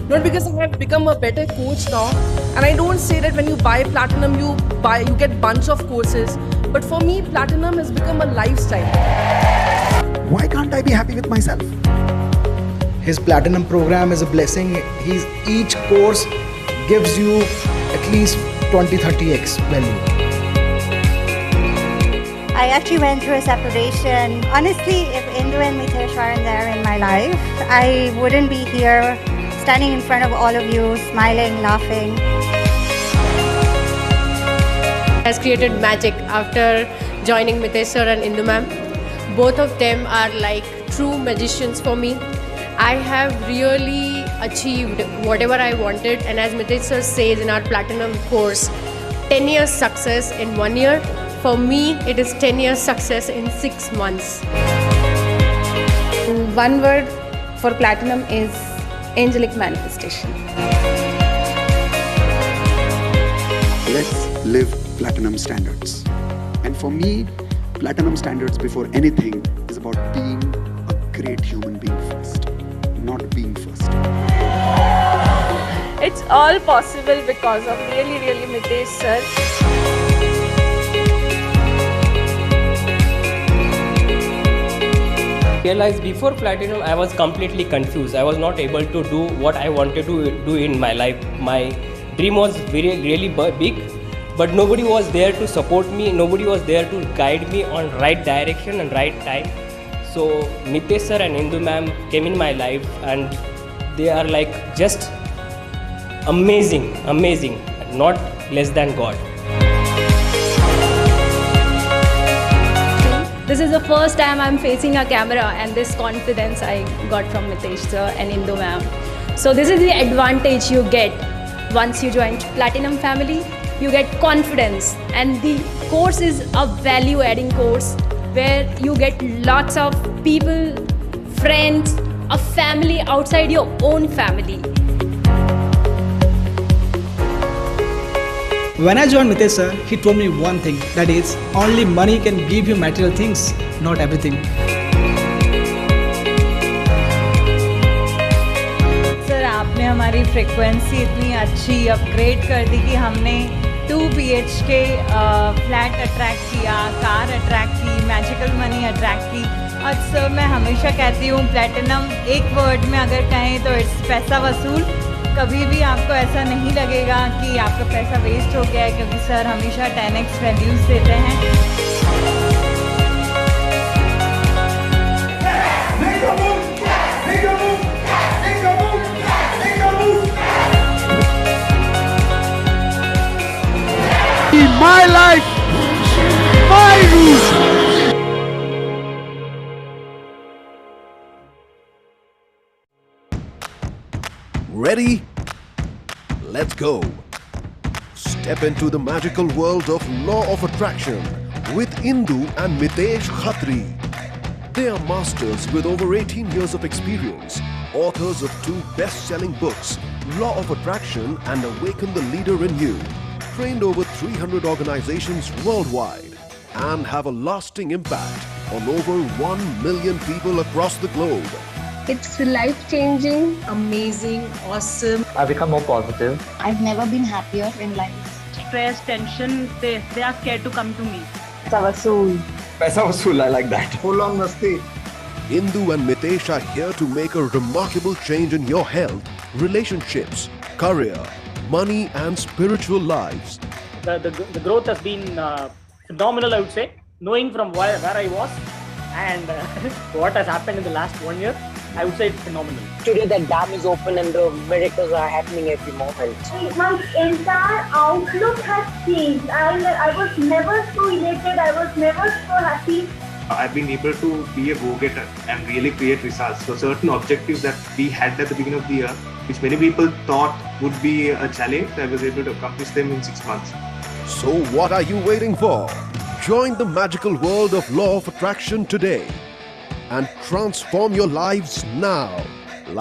Not because I have become a better coach now. And I don't say that when you buy Platinum, you get bunch of courses. But for me, Platinum has become a lifestyle. Why can't I be happy with myself? His Platinum program is a blessing. Each course gives you at least 20-30x value. I actually went through a separation. Honestly, if Indu and Mitesh weren't there in my life, I wouldn't be here standing in front of all of you, smiling, laughing. Has created magic after joining Mitesh sir and Indu ma'am. Both of them are like true magicians for me. I have really achieved whatever I wanted, and as Mitesh sir says in our Platinum course, 10 years success in 1 year. For me, it is 10 years success in 6 months. One word for Platinum is angelic manifestation. Let's live Platinum standards. And for me, Platinum standards before anything is about being a great human being first, not being first. It's all possible because of really Mitesh sir. Realized before Platinum I was completely confused. I was not able to do what I wanted to do in my life. My dream was really big, but nobody was there to support me. Nobody was there to guide me on right direction and right time. So Mitesh sir and Indu ma'am came in my life, and they are like just amazing, not less than God. This is the first time I'm facing a camera, and this confidence I got from Mitesh sir and Indu ma'am. So this is the advantage you get once you join Platinum family. You get confidence, and the course is a value-adding course where you get lots of people, friends, a family outside your own family. When I joined Mitesh sir, he told me one thing, that is, only money can give you material things, not everything. Sir आपने हमारी frequency इतनी अच्छी upgrade कर दी कि हमने 2 BHK flat attract किया, car attract की, magical money attract की। और सर मैं हमेशा कहती हूँ प्लैटिनम एक वर्ड में अगर कहें तो इट्स पैसा वसूल। कभी भी आपको ऐसा नहीं लगेगा कि आपका पैसा वेस्ट हो गया है, क्योंकि सर हमेशा 10x वैल्यूज़ देते हैं। My life, my rules. Ready? Let's go. Step into the magical world of Law of Attraction with Indu and Mitesh Khatri. They are masters with over 18 years of experience, authors of 2 best-selling books, Law of Attraction and Awaken the Leader in You, trained over 300 organizations worldwide, and have a lasting impact on over 1 million people across the globe. It's life-changing, amazing, awesome. I've become more positive. I've never been happier in life. Stress, tension, they are scared to come to me. Paisa vasool, I like that. Full on masti. Indu and Mitesh are here to make a remarkable change in your health, relationships, career, money and spiritual lives. The growth has been phenomenal, I would say. Knowing from where I was and what has happened in the last 1 year, I would say it's phenomenal. Today the dam is open and the miracles are happening every moment. My entire outlook has changed. I was never so elated, I was never so happy. I've been able to be a go-getter and really create results. So certain objectives that we had at the beginning of the year, which many people thought would be a challenge, I was able to accomplish them in 6 months. So what are you waiting for? Join the magical world of Law of Attraction today and transform your lives now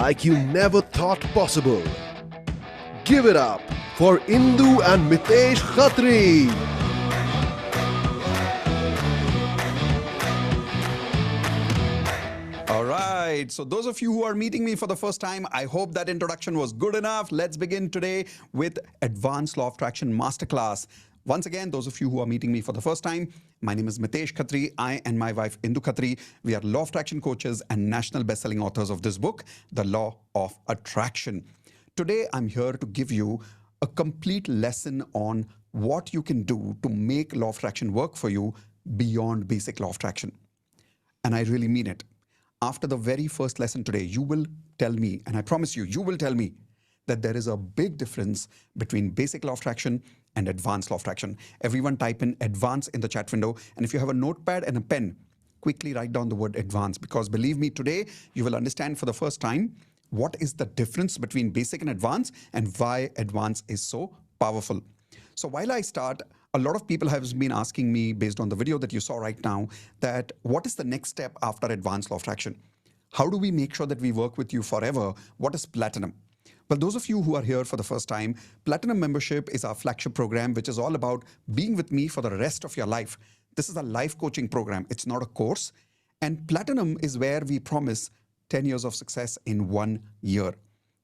like you never thought possible. Give it up for Indu and Mitesh Khatri. All right. right. So those of you who are meeting me for the first time, I hope that introduction was good enough. Let's begin today with Advanced Law of Attraction Masterclass. Once again, those of you who are meeting me for the first time, my name is Mitesh Khatri. I and my wife Indu Khatri, we are law of attraction coaches and national best-selling authors of this book, The Law of Attraction. Today, I'm here to give you a complete lesson on what you can do to make law of attraction work for you beyond basic law of attraction. And I really mean it. After the very first lesson today, you will tell me, and I promise you, you will tell me that there is a big difference between basic law of attraction and advanced law of attraction. Everyone type in advance in the chat window. And if you have a notepad and a pen, quickly write down the word advance, because believe me, today you will understand for the first time what is the difference between basic and advanced and why advanced is so powerful. So while I start, a lot of people have been asking me, based on the video that you saw right now, that what is the next step after advanced law of attraction? How do we make sure that we work with you forever? What is Platinum? Well, those of you who are here for the first time, Platinum membership is our flagship program, which is all about being with me for the rest of your life. This is a life coaching program. It's not a course. And Platinum is where we promise 10 years of success in 1 year.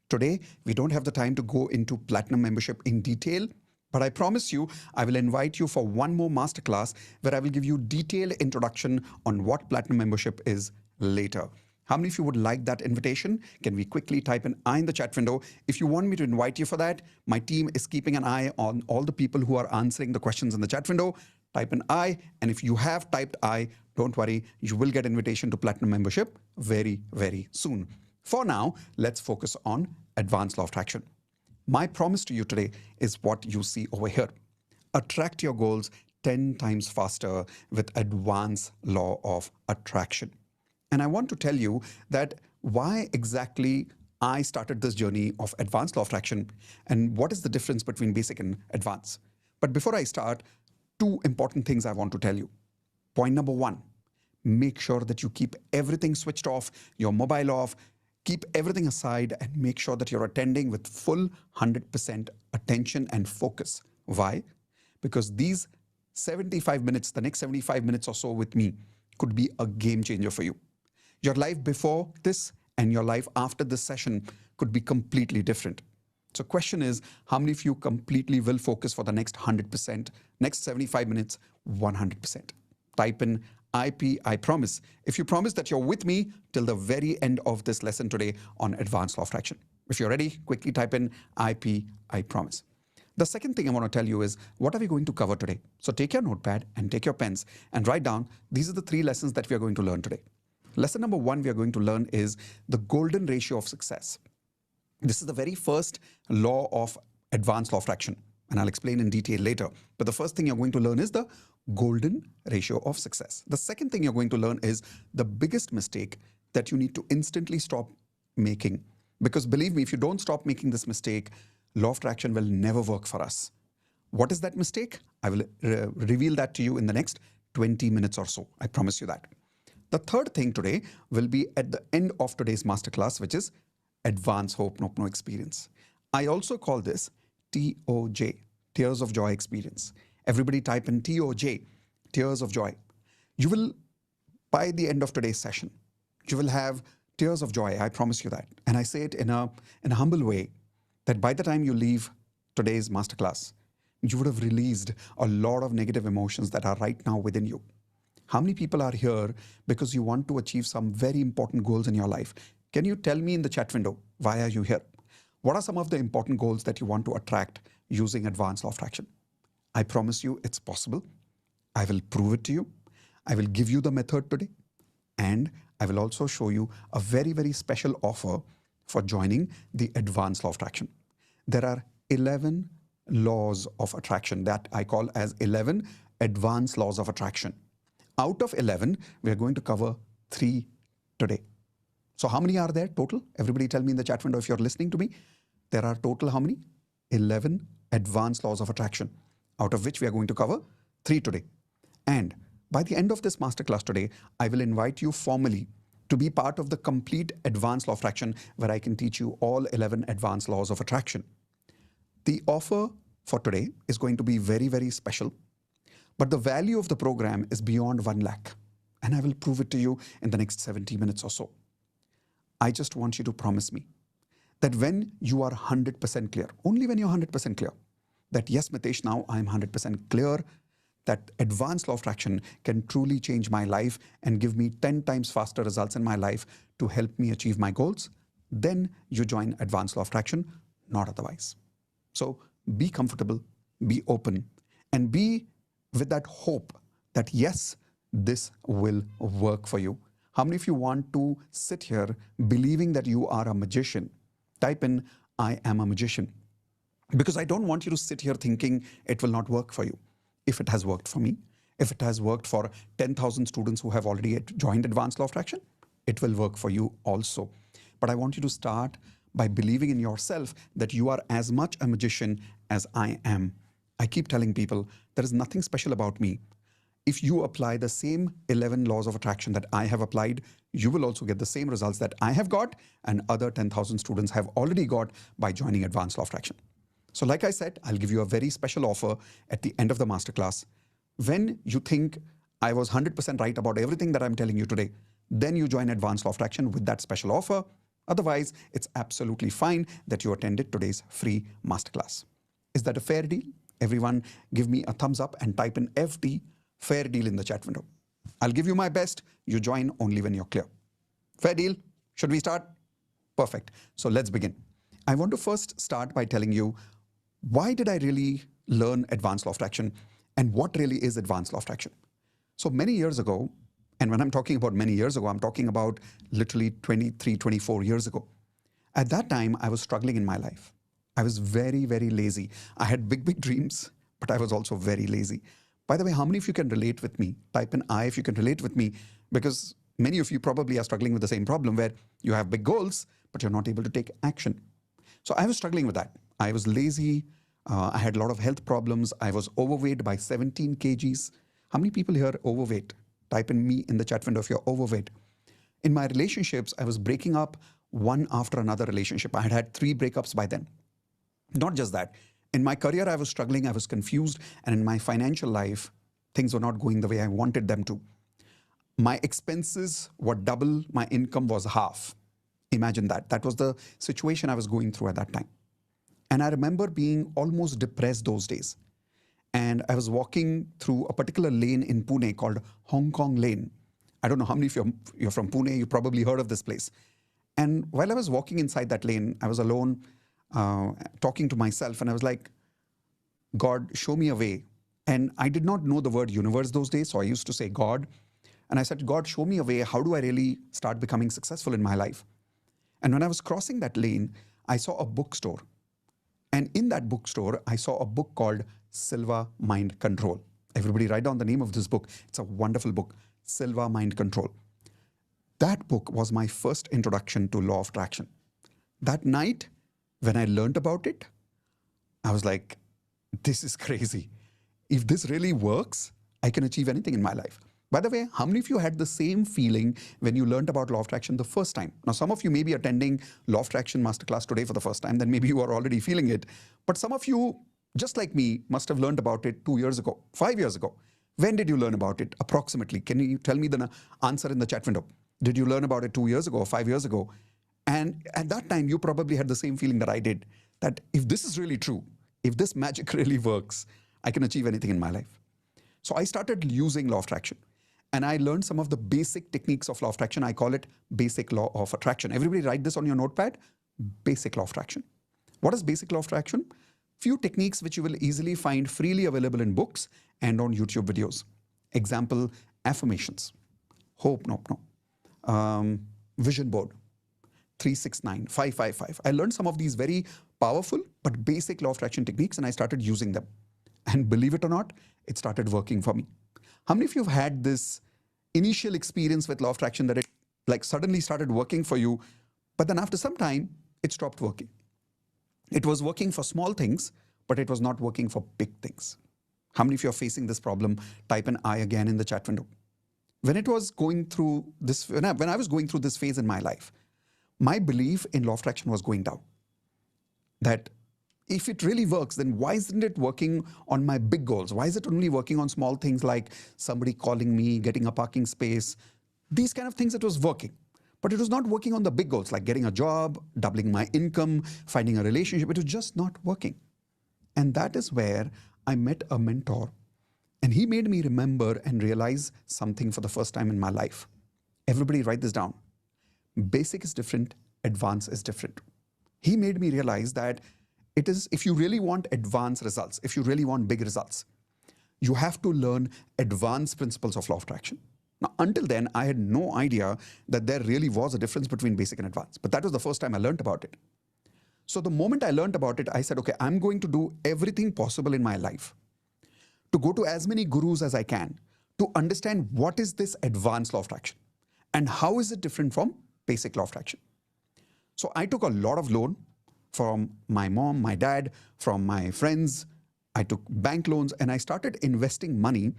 Today, we don't have the time to go into Platinum membership in detail, but I promise you, I will invite you for one more masterclass where I will give you detailed introduction on what Platinum membership is later. How many of you would like that invitation? Can we quickly type an I in the chat window? If you want me to invite you for that, my team is keeping an eye on all the people who are answering the questions in the chat window. Type an I, and if you have typed I, don't worry, you will get invitation to Platinum membership very, very soon. For now, let's focus on advanced law of attraction. My promise to you today is what you see over here. Attract your goals 10 times faster with advanced law of attraction. And I want to tell you that why exactly I started this journey of advanced law of attraction and what is the difference between basic and advanced. But before I start, two important things I want to tell you. Point number one, make sure that you keep everything switched off, your mobile off, keep everything aside and make sure that you're attending with full 100% attention and focus. Why? Because these 75 minutes, the next 75 minutes or so with me could be a game changer for you. Your life before this and your life after this session could be completely different. So question is, how many of you completely will focus for the next 100%, next 75 minutes, 100%? Type in IP, I promise. If you promise that you're with me till the very end of this lesson today on advanced law of attraction. If you're ready, quickly type in IP, I promise. The second thing I want to tell you is, what are we going to cover today? So take your notepad and take your pens and write down, these are the 3 lessons that we are going to learn today. Lesson number 1 we are going to learn is the golden ratio of success. This is the very first law of advanced law of attraction, and I'll explain in detail later. But the first thing you're going to learn is the golden ratio of success. The second thing you're going to learn is the biggest mistake that you need to instantly stop making. Because believe me, if you don't stop making this mistake, law of attraction will never work for us. What is that mistake? I will reveal that to you in the next 20 minutes or so. I promise you that. The third thing today will be at the end of today's masterclass, which is Advanced Hope No Experience. I also call this TOJ, Tears of Joy Experience. Everybody type in TOJ, Tears of Joy. You will, by the end of today's session, you will have tears of joy. I promise you that. And I say it in a humble way, that by the time you leave today's masterclass, you would have released a lot of negative emotions that are right now within you. How many people are here because you want to achieve some very important goals in your life? Can you tell me in the chat window, why are you here? What are some of the important goals that you want to attract using advanced law of attraction? I promise you it's possible. I will prove it to you. I will give you the method today. And I will also show you a very, very special offer for joining the advanced law of attraction. There are 11 laws of attraction that I call as 11 advanced laws of attraction. Out of 11, we are going to cover 3 today. So how many are there total? Everybody tell me in the chat window if you're listening to me. There are total how many? 11 advanced laws of attraction, out of which we are going to cover 3 today. And by the end of this masterclass today, I will invite you formally to be part of the complete advanced law of attraction, where I can teach you all 11 advanced laws of attraction. The offer for today is going to be very, very special. But the value of the program is beyond 1 lakh. And I will prove it to you in the next 70 minutes or so. I just want you to promise me that when you are 100% clear, only when you're 100% clear, that yes, Mitesh, now I'm 100% clear that advanced law of attraction can truly change my life and give me 10 times faster results in my life to help me achieve my goals, then you join advanced law of attraction, not otherwise. So be comfortable, be open, and be with that hope that yes, this will work for you. How many of you want to sit here believing that you are a magician? Type in, I am a magician. Because I don't want you to sit here thinking it will not work for you. If it has worked for me, if it has worked for 10,000 students who have already joined Advanced Law of Attraction, it will work for you also. But I want you to start by believing in yourself that you are as much a magician as I am. I keep telling people there is nothing special about me. If you apply the same 11 laws of attraction that I have applied, you will also get the same results that I have got and other 10,000 students have already got by joining Advanced Law of Attraction. So like I said, I'll give you a very special offer at the end of the masterclass. When you think I was 100% right about everything that I'm telling you today, then you join Advanced Law of Attraction with that special offer. Otherwise, it's absolutely fine that you attended today's free masterclass. Is that a fair deal? Everyone give me a thumbs up and type in FD, fair deal, in the chat window. I'll give you my best. You join only when you're clear. Fair deal? Should we start? Perfect. So let's begin. I want to first start by telling you, why did I really learn Advanced Law of Attraction and what really is Advanced Law of Attraction? So many years ago, and when I'm talking about many years ago, I'm talking about literally 23, 24 years ago. At that time, I was struggling in my life. I was very, very lazy. I had big, big dreams, but I was also very lazy. By the way, how many of you can relate with me? Type in I if you can relate with me, because many of you probably are struggling with the same problem where you have big goals, but you're not able to take action. So I was struggling with that. I was lazy. I had a lot of health problems. I was overweight by 17 kgs. How many people here are overweight? Type in me in the chat window if you're overweight. In my relationships, I was breaking up one after another relationship. I had had 3 breakups by then. Not just that. In my career, I was struggling. I was confused. And in my financial life, things were not going the way I wanted them to. My expenses were double. My income was half. Imagine that. That was the situation I was going through at that time. And I remember being almost depressed those days. And I was walking through a particular lane in Pune called Hong Kong Lane. I don't know how many of you you're from Pune, you probably heard of this place. And while I was walking inside that lane, I was alone, talking to myself, and I was like, God, show me a way. And I did not know the word universe those days, so I used to say God. And I said, God, show me a way. How do I really start becoming successful in my life? And when I was crossing that lane, I saw a bookstore. And in that bookstore, I saw a book called Silva Mind Control. Everybody write down the name of this book. It's a wonderful book, Silva Mind Control. That book was my first introduction to law of attraction. That night, when I learned about it, I was like, this is crazy. If this really works, I can achieve anything in my life. By the way, how many of you had the same feeling when you learned about law of attraction the first time? Now, some of you may be attending law of attraction masterclass today for the first time, then maybe you are already feeling it. But some of you, just like me, must have learned about it 2 years ago, 5 years ago. When did you learn about it approximately? Can you tell me the answer in the chat window? Did you learn about it 2 years ago or 5 years ago? And at that time, you probably had the same feeling that I did, that if this is really true, if this magic really works, I can achieve anything in my life. So I started using law of attraction. And I learned some of the basic techniques of law of attraction. I call it basic law of attraction. Everybody write this on your notepad. Basic law of attraction. What is basic law of attraction? Few techniques which you will easily find freely available in books and on YouTube videos. Example, affirmations. Hope, no. Vision board. 369, 555. I learned some of these very powerful but basic law of attraction techniques and I started using them. And believe it or not, it started working for me. How many of you have had this initial experience with law of attraction that it like suddenly started working for you, but then after some time, it stopped working? It was working for small things, but it was not working for big things. How many of you are facing this problem? Type an I again in the chat window. When I was going through this phase in my life, my belief in law of attraction was going down. That if it really works, then why isn't it working on my big goals? Why is it only working on small things like somebody calling me, getting a parking space? These kind of things it was working. But it was not working on the big goals like getting a job, doubling my income, finding a relationship. It was just not working. And that is where I met a mentor. And he made me remember and realize something for the first time in my life. Everybody write this down. Basic is different, advanced is different. He made me realize that it is, if you really want advanced results, if you really want big results, you have to learn advanced principles of law of attraction. Now, until then, I had no idea that there really was a difference between basic and advanced. But that was the first time I learned about it. So the moment I learned about it, I said, okay, I'm going to do everything possible in my life to go to as many gurus as I can to understand what is this advanced law of attraction and how is it different from basic law of attraction. So I took a lot of loan from my mom, my dad, from my friends. I took bank loans and I started investing money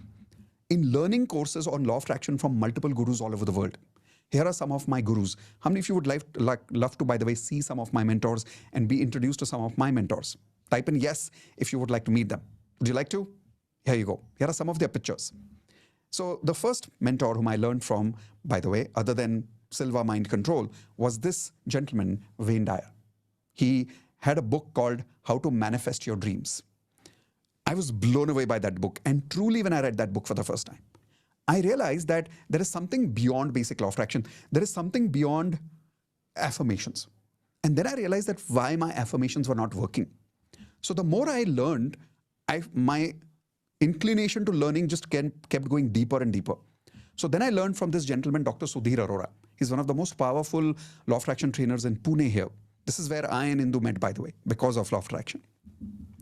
in learning courses on law of attraction from multiple gurus all over the world. Here are some of my gurus. How many of you would love to, by the way, see some of my mentors and be introduced to some of my mentors? Type in yes if you would like to meet them. Would you like to? Here you go. Here are some of their pictures. So the first mentor whom I learned from, by the way, other than Silva Mind Control, was this gentleman, Wayne Dyer. He had a book called How to Manifest Your Dreams. I was blown away by that book. And truly, when I read that book for the first time, I realized that there is something beyond basic law of attraction. There is something beyond affirmations. And then I realized that why my affirmations were not working. So the more I learned, my inclination to learning just kept going deeper and deeper. So then I learned from this gentleman, Dr. Sudhir Arora. He's one of the most powerful law of attraction trainers in Pune here. This is where I and Indu met, by the way, because of law of attraction.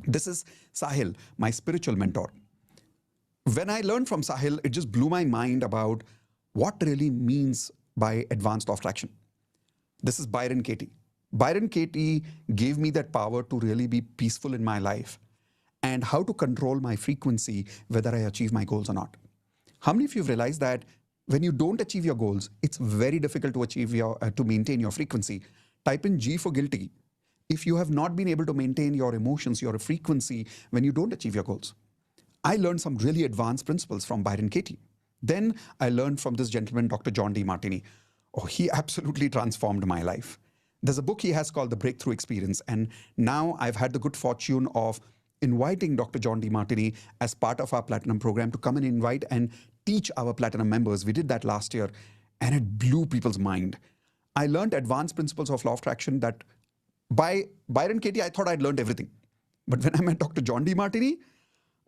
This is Sahil, my spiritual mentor. When I learned from Sahil, it just blew my mind about what really means by advanced law of attraction. This is Byron Katie. Byron Katie gave me that power to really be peaceful in my life and how to control my frequency, whether I achieve my goals or not. How many of you have realized that when you don't achieve your goals, it's very difficult to achieve to maintain your frequency? Type in G for guilty if you have not been able to maintain your emotions, your frequency when you don't achieve your goals. I learned some really advanced principles from Byron Katie. Then I learned from this gentleman, Dr. John Demartini. Oh, he absolutely transformed my life. There's a book he has called The Breakthrough Experience. And now I've had the good fortune of inviting Dr. John Demartini as part of our Platinum program to come and invite and teach our Platinum members. We did that last year and it blew people's mind. I learned advanced principles of law of attraction that by Byron Katie, I thought I'd learned everything. But when I met Dr. John Demartini,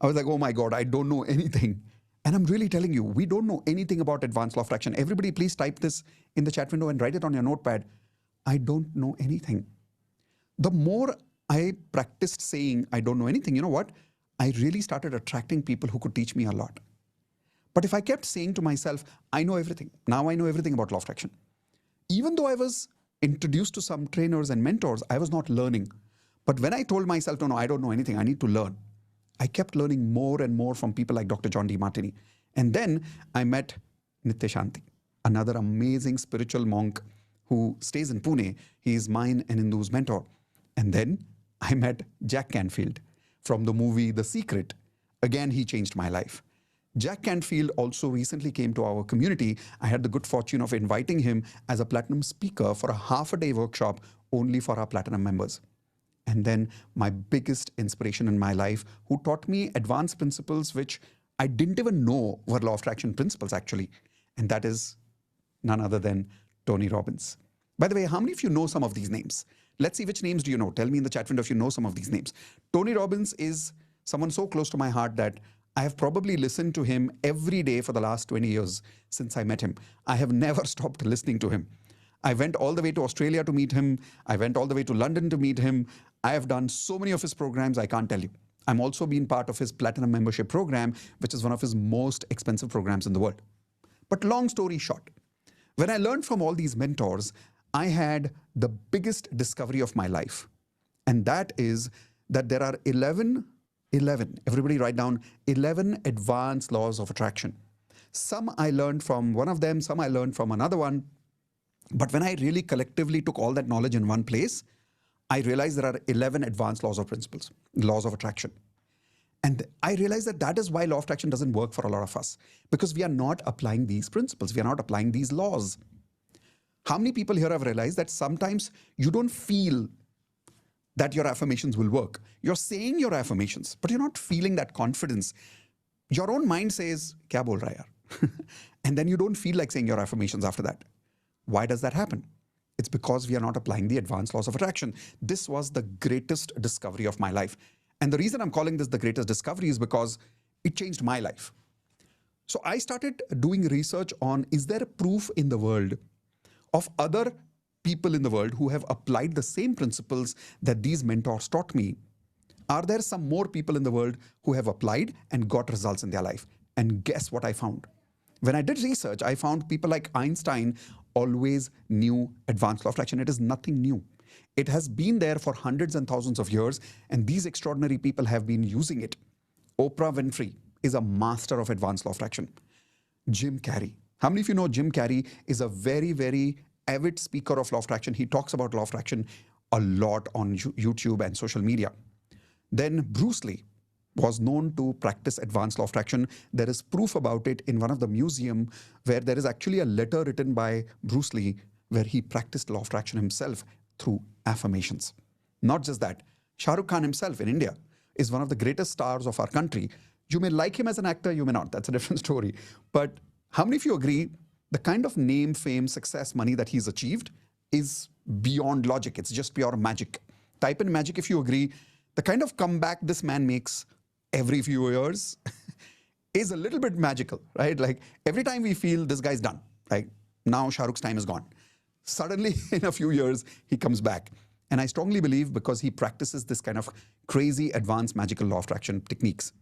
I was like, oh my God, I don't know anything. And I'm really telling you, we don't know anything about advanced law of attraction. Everybody, please type this in the chat window and write it on your notepad. I don't know anything. The more I practiced saying I don't know anything, you know what? I really started attracting people who could teach me a lot. But if I kept saying to myself, I know everything. Now I know everything about law of attraction. Even though I was introduced to some trainers and mentors, I was not learning. But when I told myself, no, I don't know anything, I need to learn, I kept learning more and more from people like Dr. John Demartini. And then I met Nityashanti, another amazing spiritual monk who stays in Pune. He is mine and Indu's mentor. And then I met Jack Canfield from the movie The Secret. Again, he changed my life. Jack Canfield also recently came to our community. I had the good fortune of inviting him as a Platinum speaker for a half-a-day workshop only for our Platinum members. And then my biggest inspiration in my life, who taught me advanced principles which I didn't even know were law of attraction principles actually. And that is none other than Tony Robbins. By the way, how many of you know some of these names? Let's see which names do you know. Tell me in the chat window if you know some of these names. Tony Robbins is someone so close to my heart that I have probably listened to him every day for the last 20 years since I met him. I have never stopped listening to him. I went all the way to Australia to meet him. I went all the way to London to meet him. I have done so many of his programs, I can't tell you. I'm also been part of his Platinum membership program, which is one of his most expensive programs in the world. But long story short, when I learned from all these mentors, I had the biggest discovery of my life. And that is that there are 11, everybody write down 11 advanced laws of attraction. Some I learned from one of them, some I learned from another one. But when I really collectively took all that knowledge in one place, I realized there are 11 advanced laws of attraction. And I realized that that is why law of attraction doesn't work for a lot of us, because we are not applying these principles. We are not applying these laws. How many people here have realized that sometimes you don't feel that your affirmations will work? You're saying your affirmations, but you're not feeling that confidence. Your own mind says, kya bol raha hai yaar? And then you don't feel like saying your affirmations after that. Why does that happen? It's because we are not applying the advanced laws of attraction. This was the greatest discovery of my life. And the reason I'm calling this the greatest discovery is because it changed my life. So I started doing research on, is there a proof in the world of other people in the world who have applied the same principles that these mentors taught me? Are there some more people in the world who have applied and got results in their life? And guess what I found? When I did research, I found people like Einstein always knew advanced law of attraction. It is nothing new. It has been there for hundreds and thousands of years, and these extraordinary people have been using it. Oprah Winfrey is a master of advanced law of attraction. Jim Carrey. How many of you know Jim Carrey is a very, very avid speaker of law of attraction? He talks about law of attraction a lot on YouTube and social media. Then Bruce Lee was known to practice advanced law of attraction. There is proof about it in one of the museum where there is actually a letter written by Bruce Lee where he practiced law of attraction himself through affirmations. Not just that, Shah Rukh Khan himself in India is one of the greatest stars of our country. You may like him as an actor, you may not. That's a different story. But how many of you agree the kind of name, fame, success, money that he's achieved is beyond logic? It's just pure magic. Type in magic if you agree. The kind of comeback this man makes every few years is a little bit magical, right? Like every time we feel this guy's done, like now Shah Rukh's time is gone. Suddenly in a few years, he comes back. And I strongly believe because he practices this kind of crazy advanced magical law of attraction techniques.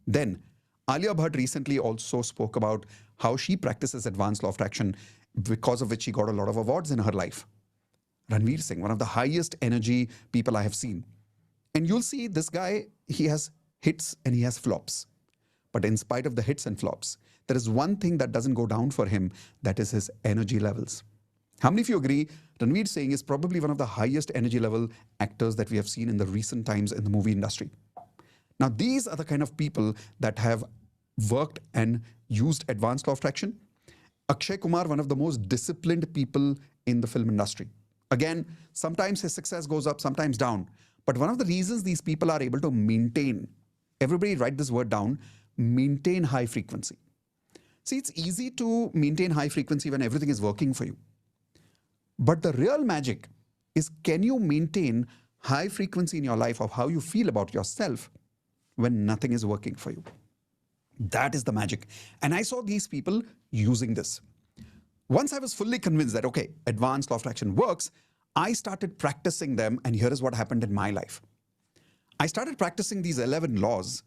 Then Alia Bhatt recently also spoke about how she practices advanced law of attraction, because of which she got a lot of awards in her life. Ranveer Singh, one of the highest energy people I have seen. And you'll see this guy, he has hits and he has flops. But in spite of the hits and flops, there is one thing that doesn't go down for him, that is his energy levels. How many of you agree Ranveer Singh is probably one of the highest energy level actors that we have seen in the recent times in the movie industry? Now, these are the kind of people that have worked and used advanced law of attraction. Akshay Kumar, one of the most disciplined people in the film industry. Again, sometimes his success goes up, sometimes down. But one of the reasons these people are able to maintain, everybody write this word down, maintain high frequency. See, it's easy to maintain high frequency when everything is working for you. But the real magic is, can you maintain high frequency in your life of how you feel about yourself when nothing is working for you? That is the magic. And I saw these people using this. Once I was fully convinced that, okay, advanced law of attraction works, I started practicing them, and here is what happened in my life. I started practicing these 11 laws,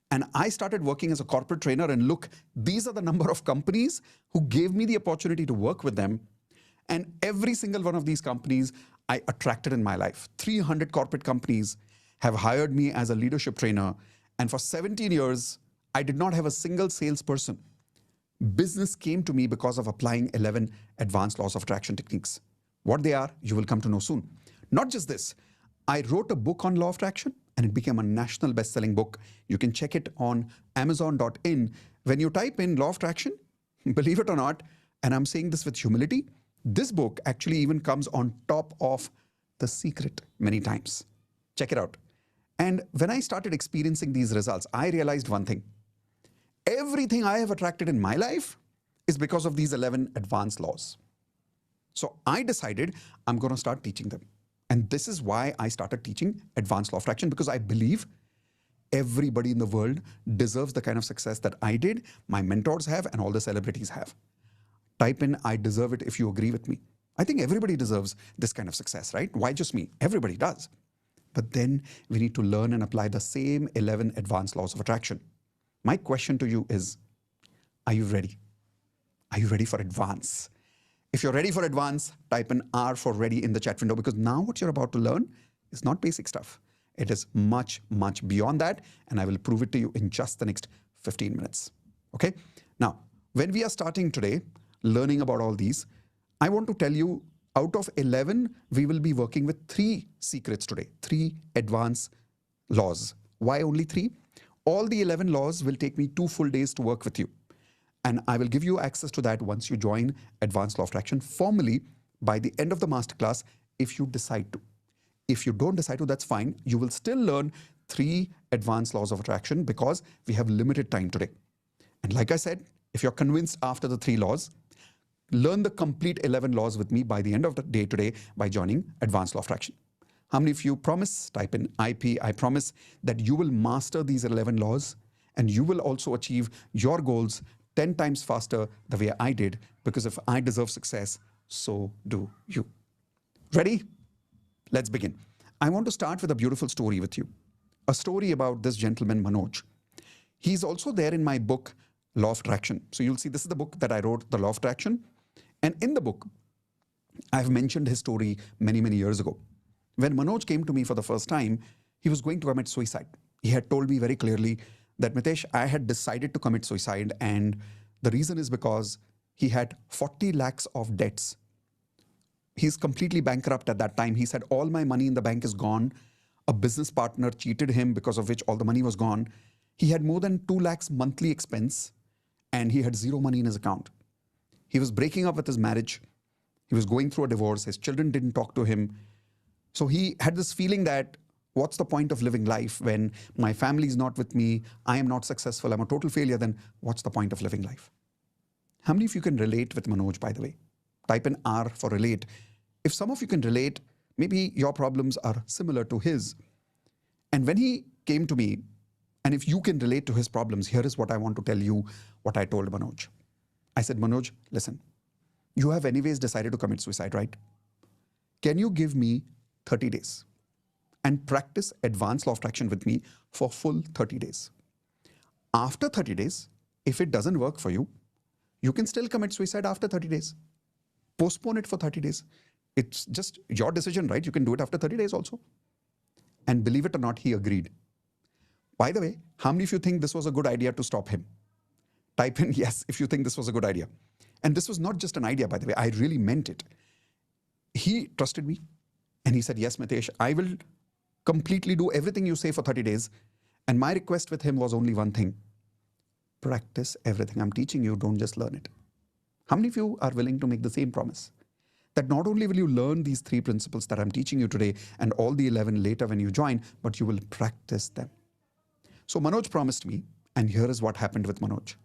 and I started working as a corporate trainer, and look, these are the number of companies who gave me the opportunity to work with them. And every single one of these companies I attracted in my life. 300 corporate companies have hired me as a leadership trainer. And for 17 years, I did not have a single salesperson. Business came to me because of applying 11 advanced laws of attraction techniques. What they are, you will come to know soon. Not just this, I wrote a book on law of attraction, and it became a national best-selling book. You can check it on Amazon.in. When you type in law of attraction, believe it or not, and I'm saying this with humility, this book actually even comes on top of The Secret many times. Check it out. And when I started experiencing these results, I realized one thing. Everything I have attracted in my life is because of these 11 advanced laws. So I decided I'm going to start teaching them. And this is why I started teaching advanced law of attraction, because I believe everybody in the world deserves the kind of success that I did, my mentors have, and all the celebrities have. Type in, I deserve it, if you agree with me. I think everybody deserves this kind of success, right? Why just me? Everybody does. But then we need to learn and apply the same 11 advanced laws of attraction. My question to you is, are you ready? Are you ready for advance? If you're ready for advance, type in R for ready in the chat window, because now what you're about to learn is not basic stuff. It is much, much beyond that, and I will prove it to you in just the next 15 minutes. Okay? Now, when we are starting today, learning about all these, I want to tell you, out of 11, we will be working with 3 secrets today, 3 advanced laws. Why only 3? All the 11 laws will take me 2 full days to work with you. And I will give you access to that once you join Advanced Law of Attraction formally by the end of the masterclass if you decide to. If you don't decide to, that's fine. You will still learn 3 advanced laws of attraction because we have limited time today. And like I said, if you're convinced after the 3 laws, learn the complete 11 laws with me by the end of the day today by joining Advanced Law of Attraction. How many of you promise? Type in IP. I promise that you will master these 11 laws and you will also achieve your goals 10 times faster the way I did, because if I deserve success, so do you. Ready? Let's begin. I want to start with a beautiful story with you. A story about this gentleman, Manoj. He's also there in my book, Law of Attraction. So you'll see this is the book that I wrote, The Law of Attraction. And in the book, I've mentioned his story many, many years ago. When Manoj came to me for the first time, he was going to commit suicide. He had told me very clearly that, Mitesh, I had decided to commit suicide, and the reason is because he had 40 lakhs of debts. He's completely bankrupt at that time. He said, all my money in the bank is gone. A business partner cheated him, because of which all the money was gone. He had more than 2 lakhs monthly expense, and he had 0 money in his account. He was breaking up with his marriage. He was going through a divorce. His children didn't talk to him. So he had this feeling that, what's the point of living life when my family is not with me? I am not successful. I'm a total failure. Then what's the point of living life? How many of you can relate with Manoj, by the way? Type in R for relate. If some of you can relate, maybe your problems are similar to his. And when he came to me, and if you can relate to his problems, here is what I want to tell you, what I told Manoj. I said, Manoj, listen, you have anyways decided to commit suicide, right? Can you give me 30 days and practice Advanced Law of Attraction with me for full 30 days? After 30 days, if it doesn't work for you, you can still commit suicide after 30 days. Postpone it for 30 days. It's just your decision, right? You can do it after 30 days also. And believe it or not, he agreed. By the way, how many of you think this was a good idea to stop him? Type in yes if you think this was a good idea. And this was not just an idea, by the way. I really meant it. He trusted me and he said, yes, Mitesh, I will completely do everything you say for 30 days. And my request with him was only one thing. Practice everything I'm teaching you. Don't just learn it. How many of you are willing to make the same promise? That not only will you learn these 3 principles that I'm teaching you today and all the 11 later when you join, but you will practice them. So Manoj promised me, and here is what happened with Manoj.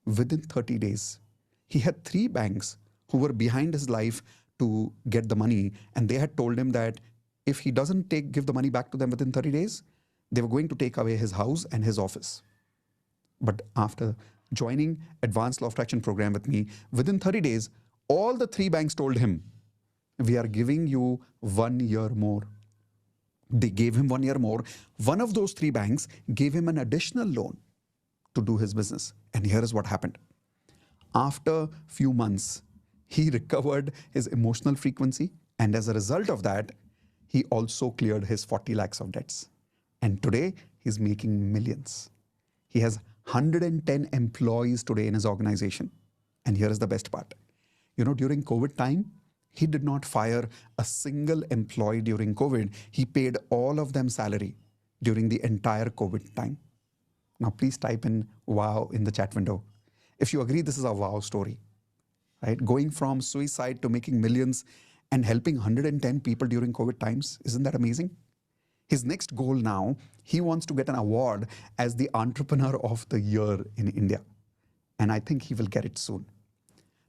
Within 30 days, he had 3 banks who were behind his life to get the money, and they had told him that if he doesn't give the money back to them within 30 days, they were going to take away his house and his office. But after joining Advanced Law of Attraction program with me, within 30 days, all the 3 banks told him, we are giving you 1 year more. They gave him 1 year more. One of those 3 banks gave him an additional loan to do his business. And here is what happened. After few months, he recovered his emotional frequency. And as a result of that, he also cleared his 40 lakhs of debts. And today, he's making millions. He has 110 employees today in his organization. And here is the best part. You know, during COVID time, he did not fire a single employee during COVID. He paid all of them salary during the entire COVID time. Now, please type in wow in the chat window. If you agree, this is a wow story, right? Going from suicide to making millions and helping 110 people during COVID times. Isn't that amazing? His next goal now, he wants to get an award as the Entrepreneur of the Year in India. And I think he will get it soon.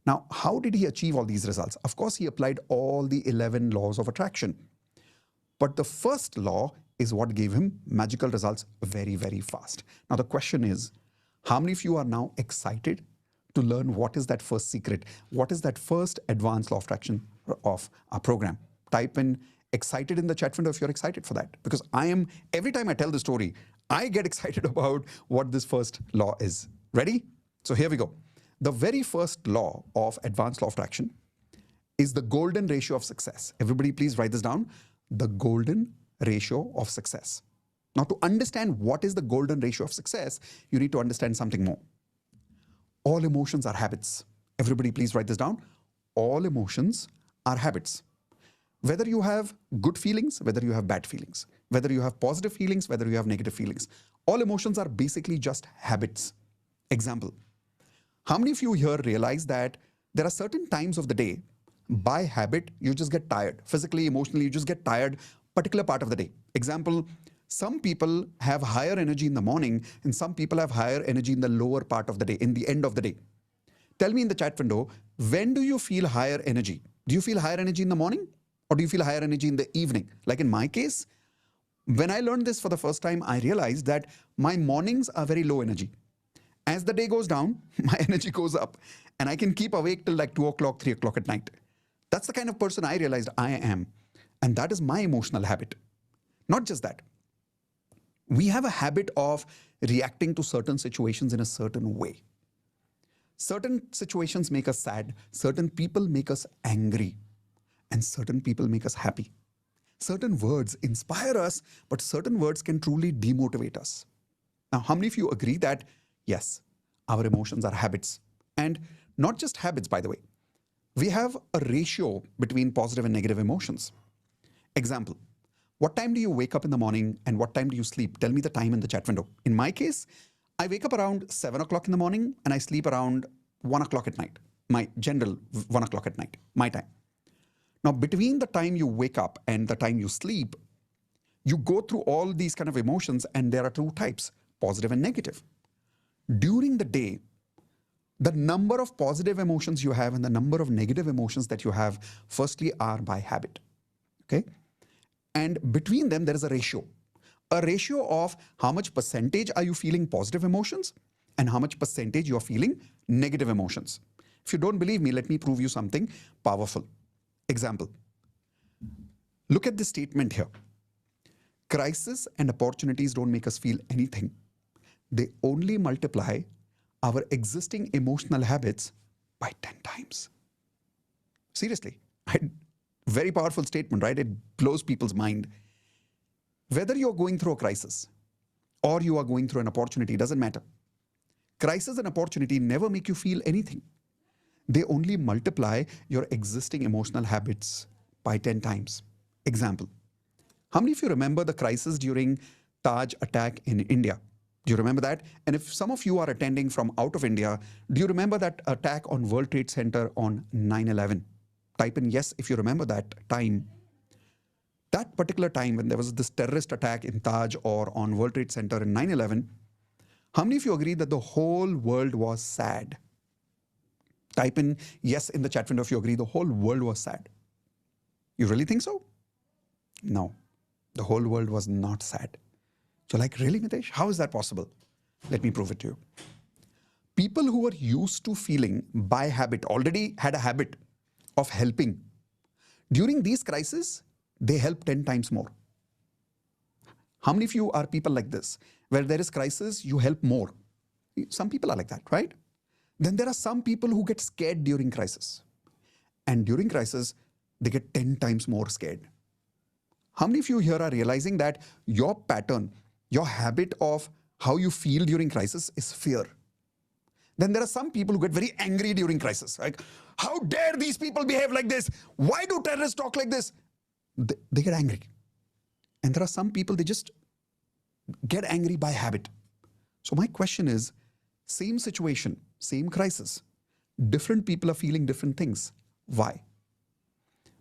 Now, how did he achieve all these results? Of course, he applied all the 11 laws of attraction. But the first law is what gave him magical results very, very fast. Now, the question is, how many of you are now excited to learn what is that first secret? What is that first Advanced Law of Attraction of our program? Type in excited in the chat window if you're excited for that. Because every time I tell the story, I get excited about what this first law is. Ready? So here we go. The very first law of Advanced Law of Attraction is the golden ratio of success. Everybody please write this down. The golden ratio of success. Now, to understand what is the golden ratio of success, you need to understand something more. All emotions are habits. Everybody please write this down. All emotions are habits. Whether you have good feelings, whether you have bad feelings, whether you have positive feelings, whether you have negative feelings, all emotions are basically just habits. Example, how many of you here realize that there are certain times of the day By habit, you just get tired. Physically, emotionally, you just get tired particular part of the day. Example, some people have higher energy in the morning and some people have higher energy in the lower part of the day, in the end of the day. Tell me in the chat window, when do you feel higher energy? Do you feel higher energy in the morning or do you feel higher energy in the evening? Like in my case, when I learned this for the first time, I realized that my mornings are very low energy. As the day goes down, my energy goes up and I can keep awake till like 2 o'clock, 3 o'clock at night. That's the kind of person I realized I am. And that is my emotional habit. Not just that. We have a habit of reacting to certain situations in a certain way. Certain situations make us sad, certain people make us angry, and certain people make us happy. Certain words inspire us, but certain words can truly demotivate us. Now, how many of you agree that, yes, our emotions are habits? And not just habits, by the way. We have a ratio between positive and negative emotions. Example, what time do you wake up in the morning and what time do you sleep? Tell me the time in the chat window. In my case, I wake up around 7 o'clock in the morning and I sleep around 1 o'clock at night. My general 1 o'clock at night, my time. Now, between the time you wake up and the time you sleep, you go through all these kind of emotions and there are two types, positive and negative. During the day, the number of positive emotions you have and the number of negative emotions that you have, firstly, are by habit. Okay? And between them, there is a ratio. A ratio of how much percentage are you feeling positive emotions and how much percentage you are feeling negative emotions. If you don't believe me, let me prove you something powerful. Example. Look at this statement here. Crisis and opportunities don't make us feel anything. They only multiply our existing emotional habits by 10 times. Seriously, very powerful statement, right? It blows people's mind. Whether you're going through a crisis or you are going through an opportunity, doesn't matter. Crisis and opportunity never make you feel anything. They only multiply your existing emotional habits by 10 times. Example. How many of you remember the crisis during Taj attack in India? Do you remember that? And if some of you are attending from out of India, do you remember that attack on World Trade Center on 9/11? Type in yes if you remember that time. That particular time when there was this terrorist attack in Taj or on World Trade Center in 9/11, how many of you agree that the whole world was sad? Type in yes in the chat window if you agree the whole world was sad. You really think so? No, the whole world was not sad. So like, really, Mitesh? How is that possible? Let me prove it to you. People who are used to feeling by habit, already had a habit of helping. During these crises, they help 10 times more. How many of you are people like this? Where there is crisis, you help more. Some people are like that, right? Then there are some people who get scared during crisis. And during crisis, they get 10 times more scared. How many of you here are realizing that your pattern, your habit of how you feel during crisis is fear? Then there are some people who get very angry during crisis. Like, how dare these people behave like this? Why do terrorists talk like this? They get angry. And there are some people, they just get angry by habit. So my question is, same situation, same crisis, different people are feeling different things. Why?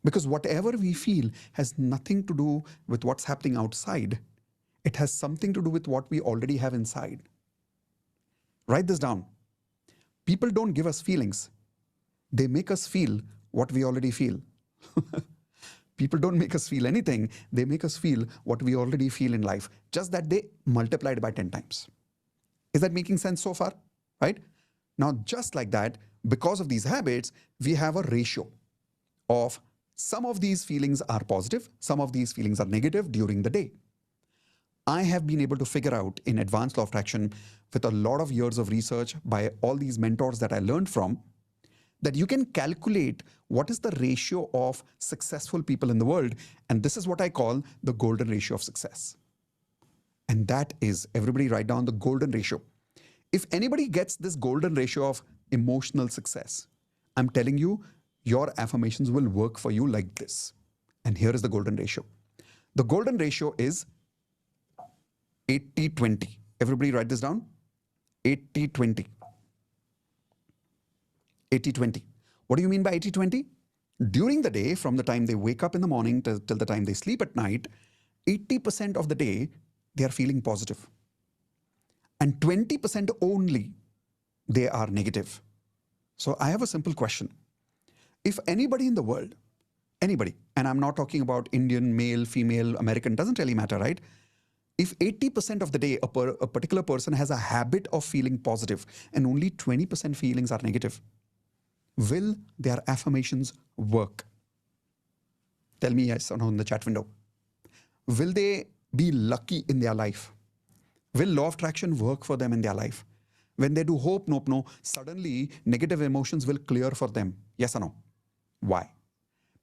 Because whatever we feel has nothing to do with what's happening outside. It has something to do with what we already have inside. Write this down. People don't give us feelings. They make us feel what we already feel. People don't make us feel anything. They make us feel what we already feel in life. Just that they multiplied by 10 times. Is that making sense so far? Right? Now, just like that, because of these habits, we have a ratio of some of these feelings are positive, some of these feelings are negative during the day. I have been able to figure out in advanced law of attraction with a lot of years of research by all these mentors that I learned from, that you can calculate what is the ratio of successful people in the world. And this is what I call the golden ratio of success. And that is, everybody write down the golden ratio. If anybody gets this golden ratio of emotional success, I'm telling you, your affirmations will work for you like this. And here is the golden ratio. The golden ratio is 80-20. Everybody write this down. 80-20. 80-20. What do you mean by 80-20? During the day, from the time they wake up in the morning till the time they sleep at night, 80% of the day, they are feeling positive. And 20% only, they are negative. So I have a simple question. If anybody in the world, anybody, and I'm not talking about Indian, male, female, American, doesn't really matter, right? If 80% of the day, a particular person has a habit of feeling positive and only 20% feelings are negative, will their affirmations work? Tell me yes or no in the chat window. Will they be lucky in their life? Will law of attraction work for them in their life? When they do hope, nope, no, suddenly negative emotions will clear for them. Yes or no? Why?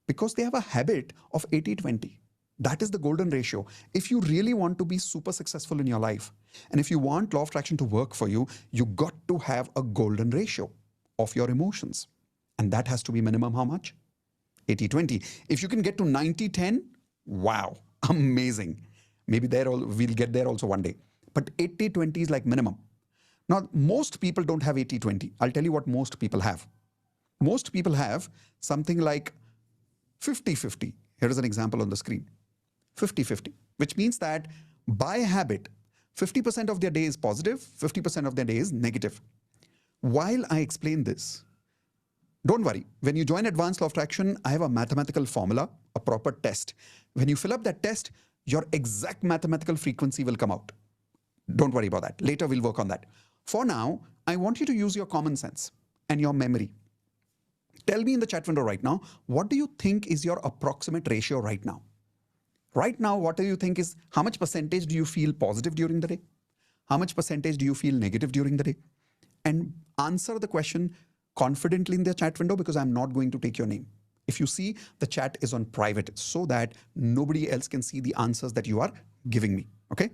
Because they have a habit of 80-20. That is the golden ratio. If you really want to be super successful in your life, and if you want law of attraction to work for you, you got to have a golden ratio of your emotions. And that has to be minimum how much? 80-20. If you can get to 90-10, wow, amazing. Maybe we'll get there also one day. But 80-20 is like minimum. Now, most people don't have 80-20. I'll tell you what most people have. Most people have something like 50-50. Here is an example on the screen. 50-50, which means that by habit, 50% of their day is positive, 50% of their day is negative. While I explain this, don't worry. When you join Advanced Law of Attraction, I have a mathematical formula, a proper test. When you fill up that test, your exact mathematical frequency will come out. Don't worry about that. Later, we'll work on that. For now, I want you to use your common sense and your memory. Tell me in the chat window right now, what do you think is your approximate ratio right now? Right now, what do you think is, how much percentage do you feel positive during the day? How much percentage do you feel negative during the day? And answer the question confidently in the chat window, because I'm not going to take your name. If you see, the chat is on private so that nobody else can see the answers that you are giving me. Okay?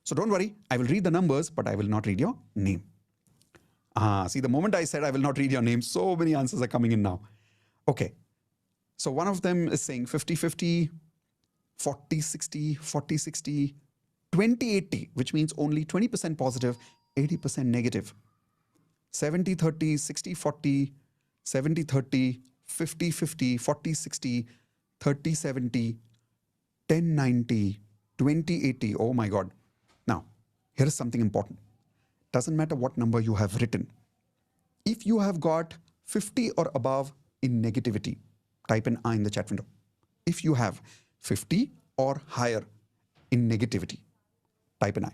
So don't worry, I will read the numbers, but I will not read your name. See, the moment I said I will not read your name, so many answers are coming in now. Okay. So one of them is saying 50-50, 40-60, 40-60, 20-80, which means only 20% positive, 80% negative. 70-30, 60-40, 70-30, 50-50, 40-60, 30-70, 10-90, 20-80. Oh my God. Now, here is something important. Doesn't matter what number you have written. If you have got 50 or above in negativity, type an I in the chat window. If you have 50 or higher in negativity, type an I.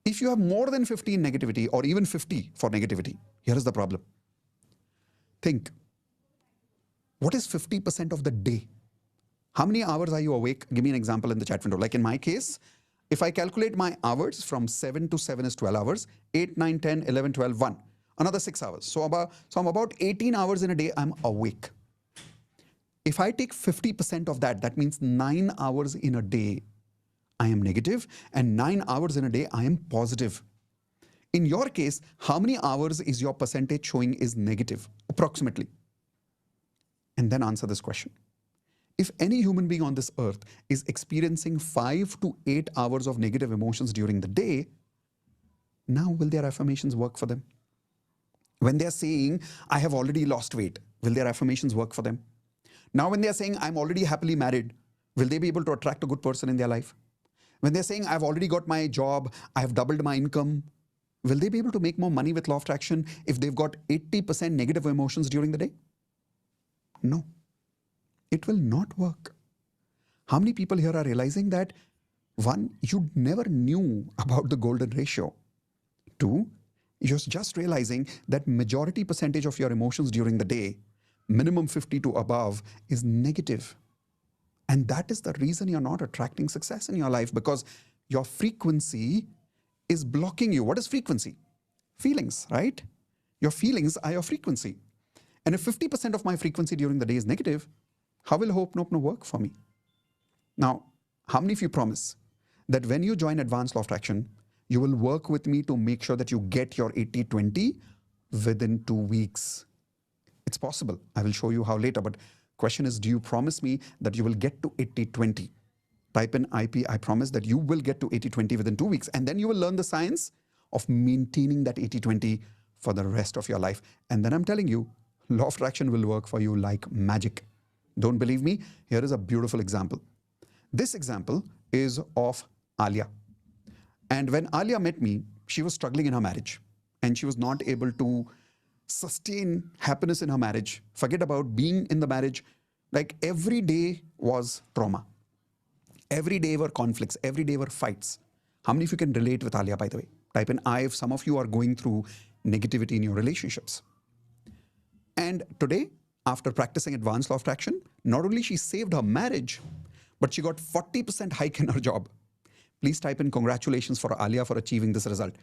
If you have more than 50 in negativity or even 50 for negativity, here is the problem. Think, what is 50% of the day? How many hours are you awake? Give me an example in the chat window. Like in my case, if I calculate my hours from 7 to 7 is 12 hours, 8, 9, 10, 11, 12, 1, another 6 hours. So I'm about 18 hours in a day, I'm awake. If I take 50% of that, that means 9 hours in a day, I am negative, and 9 hours in a day, I am positive. In your case, how many hours is your percentage showing is negative, approximately? And then answer this question. If any human being on this earth is experiencing 5 to 8 hours of negative emotions during the day, now will their affirmations work for them? When they're saying, I have already lost weight, will their affirmations work for them? Now when they're saying, I'm already happily married, will they be able to attract a good person in their life? When they're saying, I've already got my job, I have doubled my income, will they be able to make more money with law of attraction if they've got 80% negative emotions during the day? No. It will not work. How many people here are realizing that, one, you never knew about the golden ratio. Two, you're just realizing that majority percentage of your emotions during the day, minimum 50 to above, is negative. And that is the reason you're not attracting success in your life, because your frequency is blocking you. What is frequency? Feelings, right? Your feelings are your frequency. And if 50% of my frequency during the day is negative, how will hope nope no work for me? Now, how many of you promise that when you join Advanced Law of Attraction, you will work with me to make sure that you get your 80-20 within 2 weeks? It's possible. I will show you how later. But question is, do you promise me that you will get to 80-20? Type in IP, I promise that you will get to 80-20 within 2 weeks. And then you will learn the science of maintaining that 80-20 for the rest of your life. And then I'm telling you, law of attraction will work for you like magic. Don't believe me? Here is a beautiful example. This example is of Alia. And when Alia met me, she was struggling in her marriage and she was not able to sustain happiness in her marriage. Forget about being in the marriage. Like every day was trauma. Every day were conflicts. Every day were fights. How many of you can relate with Alia, by the way? Type in I if some of you are going through negativity in your relationships. And today, after practicing advanced law of attraction, not only she saved her marriage, but she got 40% hike in her job. Please type in congratulations for Alia for achieving this result.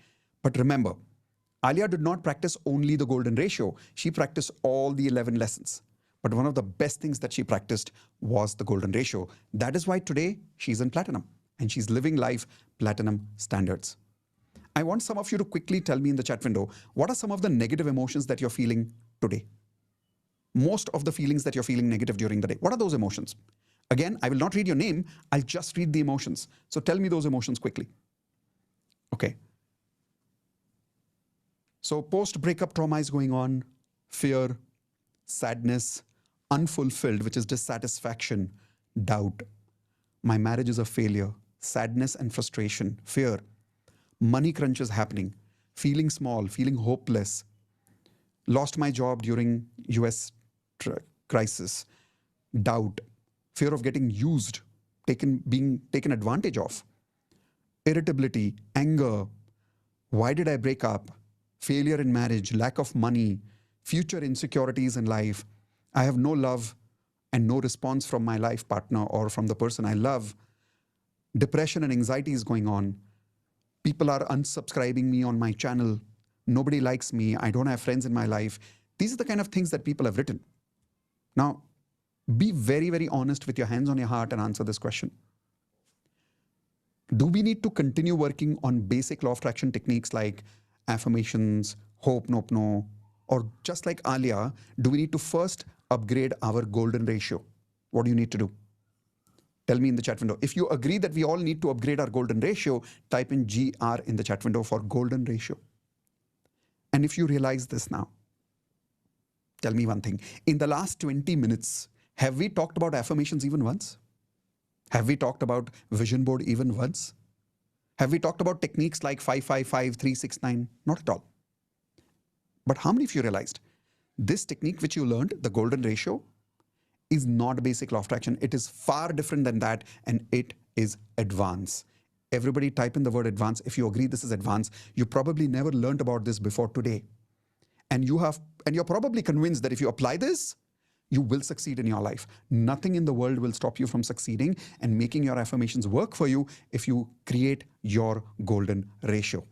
But remember, Alia did not practice only the golden ratio. She practiced all the 11 lessons. But one of the best things that she practiced was the golden ratio. That is why today she's in platinum and she's living life platinum standards. I want some of you to quickly tell me in the chat window, what are some of the negative emotions that you're feeling today? Most of the feelings that you're feeling negative during the day. What are those emotions? Again, I will not read your name. I'll just read the emotions. So tell me those emotions quickly. Okay. So post-breakup trauma is going on. Fear, sadness, unfulfilled, which is dissatisfaction, doubt. My marriage is a failure. Sadness and frustration, fear. Money crunch is happening. Feeling small, feeling hopeless. Lost my job during US crisis. Doubt. Fear of getting used, being taken advantage of. Irritability, anger. Why did I break up? Failure in marriage, lack of money, future insecurities in life. I have no love and no response from my life partner or from the person I love. Depression and anxiety is going on. People are unsubscribing me on my channel. Nobody likes me. I don't have friends in my life. These are the kind of things that people have written. Now, be very, very honest with your hands on your heart and answer this question. Do we need to continue working on basic law of attraction techniques like affirmations, hope, nope, no, or just like Alia, do we need to first upgrade our golden ratio? What do you need to do? Tell me in the chat window. If you agree that we all need to upgrade our golden ratio, type in GR in the chat window for golden ratio. And if you realize this now, tell me one thing. In the last 20 minutes, have we talked about affirmations even once? Have we talked about vision board even once? Have we talked about techniques like 555, 369? Not at all. But how many of you realized this technique which you learned, the golden ratio, is not basic law of attraction. It is far different than that, and it is advanced. Everybody type in the word advanced. If you agree this is advanced, you probably never learned about this before today. And you're probably convinced that if you apply this, you will succeed in your life. Nothing in the world will stop you from succeeding and making your affirmations work for you if you create your golden ratio.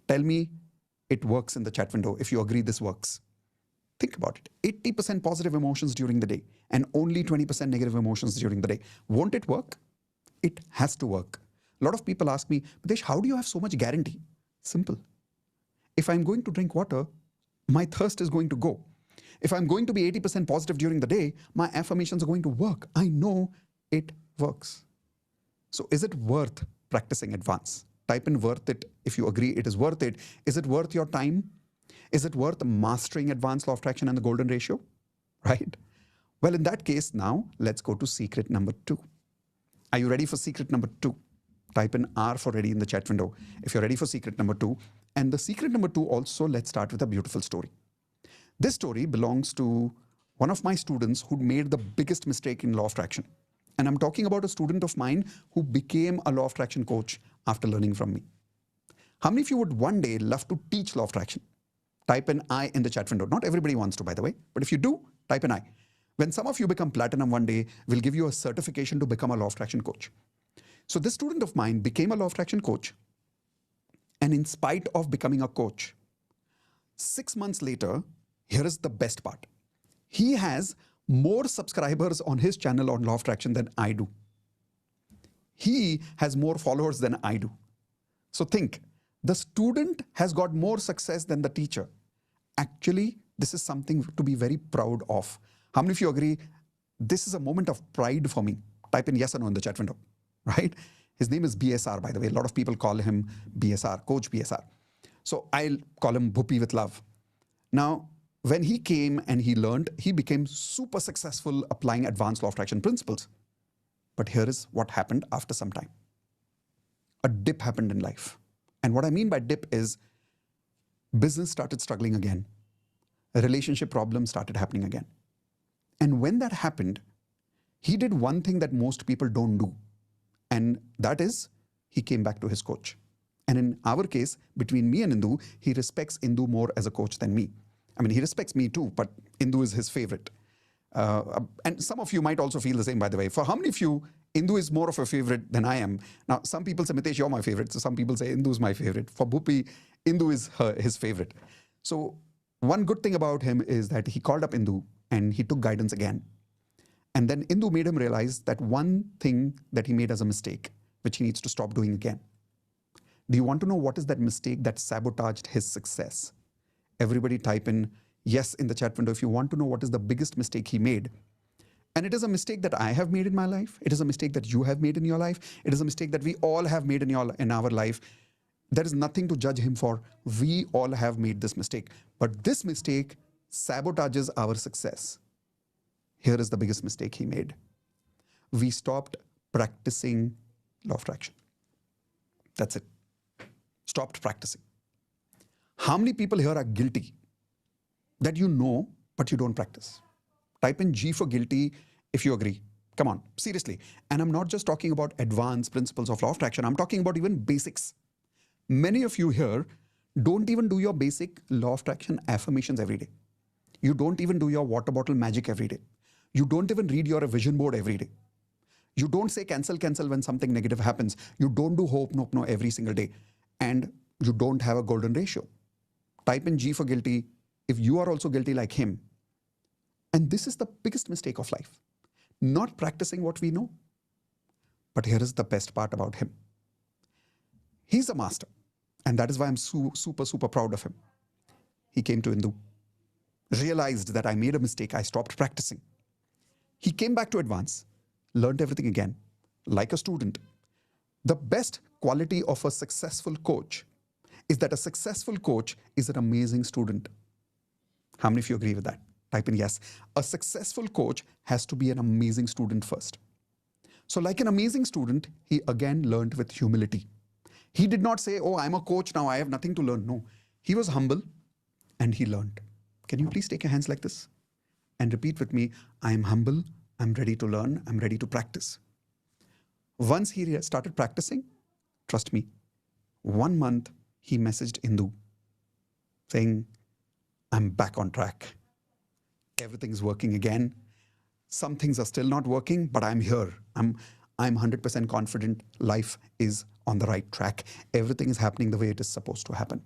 Tell me it works in the chat window if you agree this works. Think about it. 80% positive emotions during the day and only 20% negative emotions during the day. Won't it work? It has to work. A lot of people ask me, Mitesh, how do you have so much guarantee? Simple. If I'm going to drink water, my thirst is going to go. If I'm going to be 80% positive during the day, my affirmations are going to work. I know it works. So is it worth practicing advance? Type in worth it if you agree it is worth it. Is it worth your time? Is it worth mastering advanced law of attraction and the golden ratio? Right? Well, in that case, now let's go to secret number 2. Are you ready for secret number 2? Type in R for ready in the chat window if you're ready for secret number 2. And the secret number 2 also, let's start with a beautiful story. This story belongs to one of my students who made the biggest mistake in law of attraction. And I'm talking about a student of mine who became a law of attraction coach after learning from me. How many of you would one day love to teach law of attraction? Type in I in the chat window. Not everybody wants to, by the way, but if you do, type in I. When some of you become platinum one day, we'll give you a certification to become a law of attraction coach. So this student of mine became a law of attraction coach. And in spite of becoming a coach, 6 months later, here is the best part. He has more subscribers on his channel on law of attraction than I do. He has more followers than I do. So think, the student has got more success than the teacher. Actually, this is something to be very proud of. How many of you agree this is a moment of pride for me? Type in yes or no in the chat window, right? His name is BSR, by the way. A lot of people call him BSR, Coach BSR. So I'll call him Bhupi with love. Now, When he came and he learned, he became super successful applying advanced law of attraction principles. But here is what happened after some time. A dip happened in life. And what I mean by dip is business started struggling again. Relationship problems started happening again. And when that happened, he did one thing that most people don't do. And that is, he came back to his coach. And in our case, between me and Indu, he respects Indu more as a coach than me. I mean, he respects me too, but Indu is his favorite. And some of you might also feel the same, by the way. For how many of you, Indu is more of a favorite than I am? Now, some people say, Mitesh, you're my favorite. So some people say, Indu is my favorite. For Bhupi, Indu is his favorite. So one good thing about him is that he called up Indu and he took guidance again. And then Indu made him realize that one thing that he made as a mistake, which he needs to stop doing again. Do you want to know what is that mistake that sabotaged his success? Everybody type in yes in the chat window if you want to know what is the biggest mistake he made. And it is a mistake that I have made in my life. It is a mistake that you have made in your life. It is a mistake that we all have made in our life. There is nothing to judge him for. We all have made this mistake. But this mistake sabotages our success. Here is the biggest mistake he made. We stopped practicing law of attraction. That's it. Stopped practicing. How many people here are guilty that you know, but you don't practice? Type in G for guilty if you agree. Come on, seriously. And I'm not just talking about advanced principles of law of attraction. I'm talking about even basics. Many of you here don't even do your basic law of attraction affirmations every day. You don't even do your water bottle magic every day. You don't even read your vision board every day. You don't say cancel, cancel when something negative happens. You don't do hope, nope, no every single day. And you don't have a golden ratio. Type in G for guilty if you are also guilty like him. And this is the biggest mistake of life. Not practicing what we know. But here is the best part about him. He's a master. And that is why I'm super, super proud of him. He came to Indu, realized that I made a mistake. I stopped practicing. He came back to advance, learned everything again, like a student. The best quality of a successful coach is that a successful coach is an amazing student. How many of you agree with that? Type in yes. A successful coach has to be an amazing student first. So like an amazing student, he again learned with humility. He did not say, oh, I'm a coach now, I have nothing to learn. No, he was humble and he learned. Can you please take your hands like this and repeat with me, I am humble, I'm ready to learn, I'm ready to practice. Once he started practicing, trust me, 1 month he messaged Indu saying, I'm back on track. Everything's working again. Some things are still not working, but I'm here. I'm 100% confident life is on the right track. Everything is happening the way it is supposed to happen.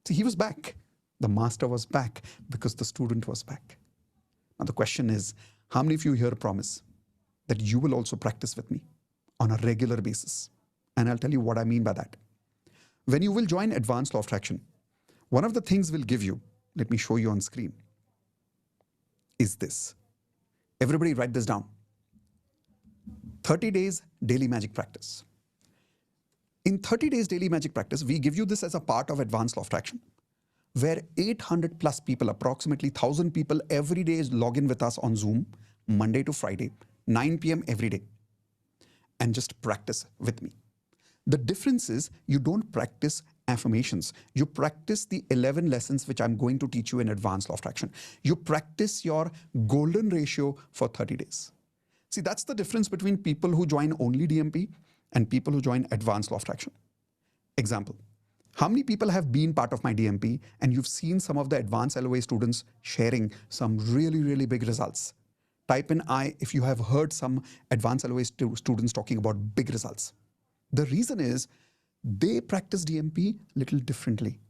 See, he was back. The master was back because the student was back. Now the question is, how many of you here promise that you will also practice with me on a regular basis? And I'll tell you what I mean by that. When you will join Advanced Law of Attraction, one of the things we'll give you, let me show you on screen, is this. Everybody write this down. 30 days daily magic practice. In 30 days daily magic practice, we give you this as a part of Advanced Law of Attraction, where 800 plus people, approximately 1,000 people every day log in with us on Zoom, Monday to Friday, 9 p.m. every day, and just practice with me. The difference is you don't practice affirmations. You practice the 11 lessons which I'm going to teach you in Advanced Law of Attraction. You practice your golden ratio for 30 days. See, that's the difference between people who join only DMP and people who join Advanced Law of Attraction. Example, how many people have been part of my DMP and you've seen some of the advanced LOA students sharing some really, really big results? Type in I if you have heard some advanced LOA students talking about big results. The reason is they practice DMP little differently.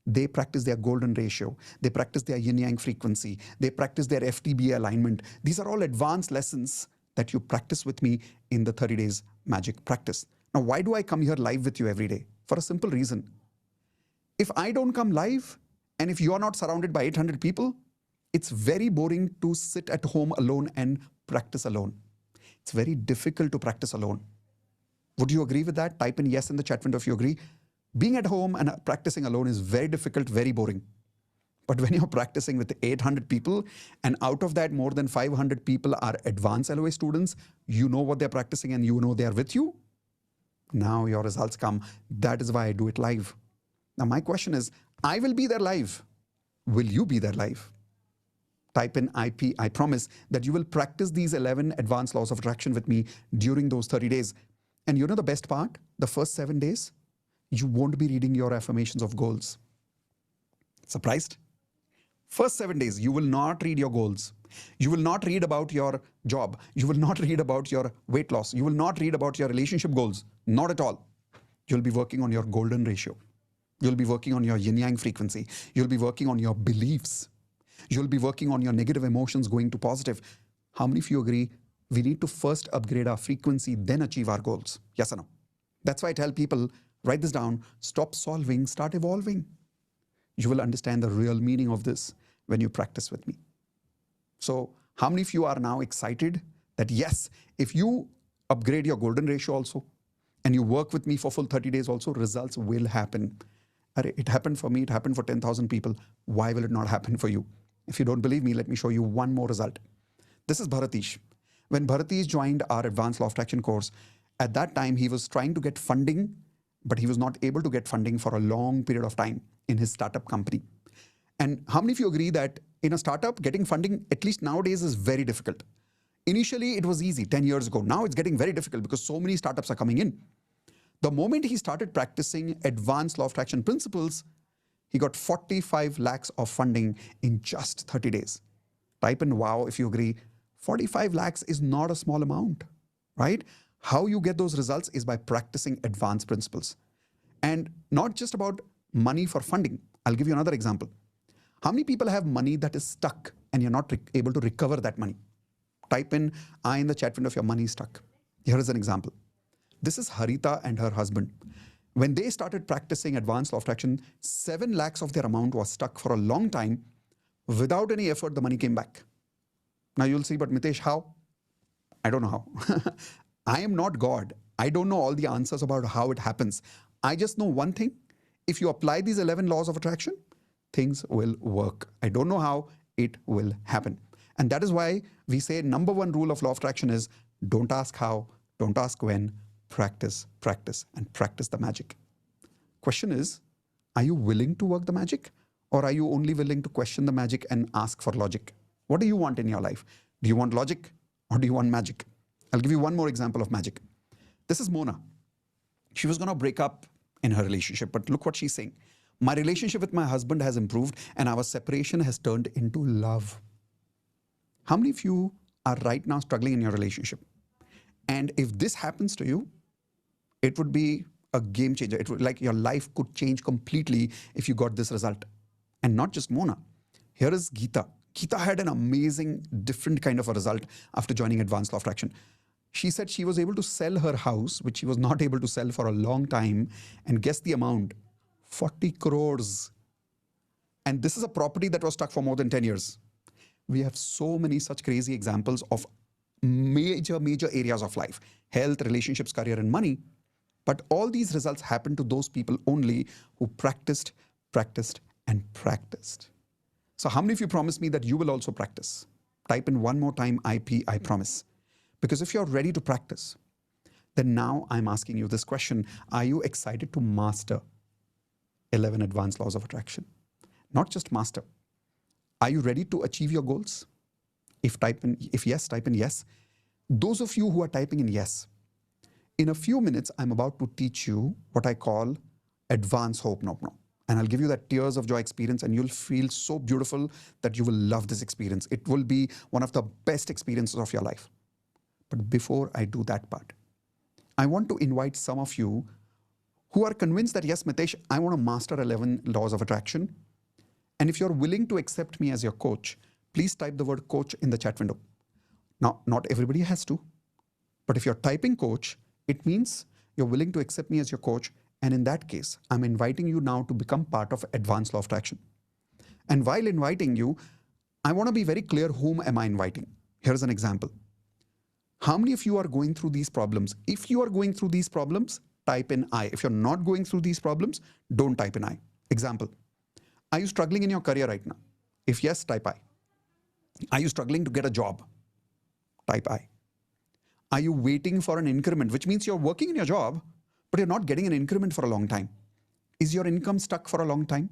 They practice their golden ratio. They practice their yin-yang frequency. They practice their FTBA alignment. These are all advanced lessons that you practice with me in the 30 days magic practice. Now, why do I come here live with you every day? For a simple reason. If I don't come live, and if you are not surrounded by 800 people, it's very boring to sit at home alone and practice alone. It's very difficult to practice alone. Would you agree with that? Type in yes in the chat window if you agree. Being at home and practicing alone is very difficult, very boring. But when you're practicing with 800 people, and out of that, more than 500 people are advanced LOA students, you know what they're practicing and you know they're with you. Now your results come. That is why I do it live. Now, my question is, I will be there live. Will you be there live? Type in IP. I promise that you will practice these 11 advanced laws of attraction with me during those 30 days. And you know the best part? The first 7 days, you won't be reading your affirmations of goals. Surprised? First 7 days, you will not read your goals. You will not read about your job. You will not read about your weight loss. You will not read about your relationship goals. Not at all. You'll be working on your golden ratio. You'll be working on your yin-yang frequency. You'll be working on your beliefs. You'll be working on your negative emotions going to positive. How many of you agree we need to first upgrade our frequency, then achieve our goals? Yes or no? That's why I tell people, write this down, stop solving, start evolving. You will understand the real meaning of this when you practice with me. So how many of you are now excited that yes, if you upgrade your golden ratio also, and you work with me for full 30 days also, results will happen. It happened for me, it happened for 10,000 people. Why will it not happen for you? If you don't believe me, let me show you one more result. This is Bharatish. When Bharatish joined our Advanced Law of Attraction course, at that time he was trying to get funding, but he was not able to get funding for a long period of time in his startup company. And how many of you agree that in a startup, getting funding, at least nowadays, is very difficult? Initially, it was easy 10 years ago. Now it's getting very difficult because so many startups are coming in. The moment he started practicing advanced law of attraction principles, he got 45 lakhs of funding in just 30 days. Type in wow if you agree. 45 lakhs is not a small amount, right? How you get those results is by practicing advanced principles. And not just about money for funding. I'll give you another example. How many people have money that is stuck and you're not able to recover that money? Type in I in the chat window if your money is stuck. Here is an example. This is Harita and her husband. When they started practicing advanced law of attraction, 7 lakhs of their amount was stuck for a long time. Without any effort, the money came back. Now you'll see, but Mitesh, how? I don't know how. I am not God. I don't know all the answers about how it happens. I just know one thing. If you apply these 11 laws of attraction, things will work. I don't know how, it will happen. And that is why we say number one rule of law of attraction is don't ask how, don't ask when, practice, practice, and practice the magic. Question is, are you willing to work the magic? Or are you only willing to question the magic and ask for logic? What do you want in your life? Do you want logic or do you want magic? I'll give you one more example of magic. This is Mona. She was going to break up in her relationship, but look what she's saying. My relationship with my husband has improved and our separation has turned into love. How many of you are right now struggling in your relationship? And if this happens to you, it would be a game changer. It would, like, your life could change completely if you got this result. And not just Mona. Here is Geeta. Geeta had an amazing, different kind of a result after joining Advanced Law of Attraction. She said she was able to sell her house, which she was not able to sell for a long time. And guess the amount? 40 crores. And this is a property that was stuck for more than 10 years. We have so many such crazy examples of major areas of life. Health, relationships, career, and money. But all these results happen to those people only who practiced, practiced, and practiced. So how many of you promise me that you will also practice? Type in one more time, IP, I promise. Because if you're ready to practice, then now I'm asking you this question. Are you excited to master 11 advanced laws of attraction? Not just master. Are you ready to achieve your goals? If yes, type in yes. Those of you who are typing in yes, in a few minutes, I'm about to teach you what I call advanced hope no. And I'll give you that tears of joy experience and you'll feel so beautiful that you will love this experience. It will be one of the best experiences of your life. But before I do that part, I want to invite some of you who are convinced that, yes, Mitesh, I want to master 11 laws of attraction. And if you're willing to accept me as your coach, please type the word coach in the chat window. Now, not everybody has to, but if you're typing coach, it means you're willing to accept me as your coach. And in that case, I'm inviting you now to become part of Advanced Law of Attraction. And while inviting you, I want to be very clear, whom am I inviting? Here's an example. How many of you are going through these problems? If you are going through these problems, type in I. If you're not going through these problems, don't type in I. Example. Are you struggling in your career right now? If yes, type I. Are you struggling to get a job? Type I. Are you waiting for an increment, which means you're working in your job, but you're not getting an increment for a long time? Is your income stuck for a long time?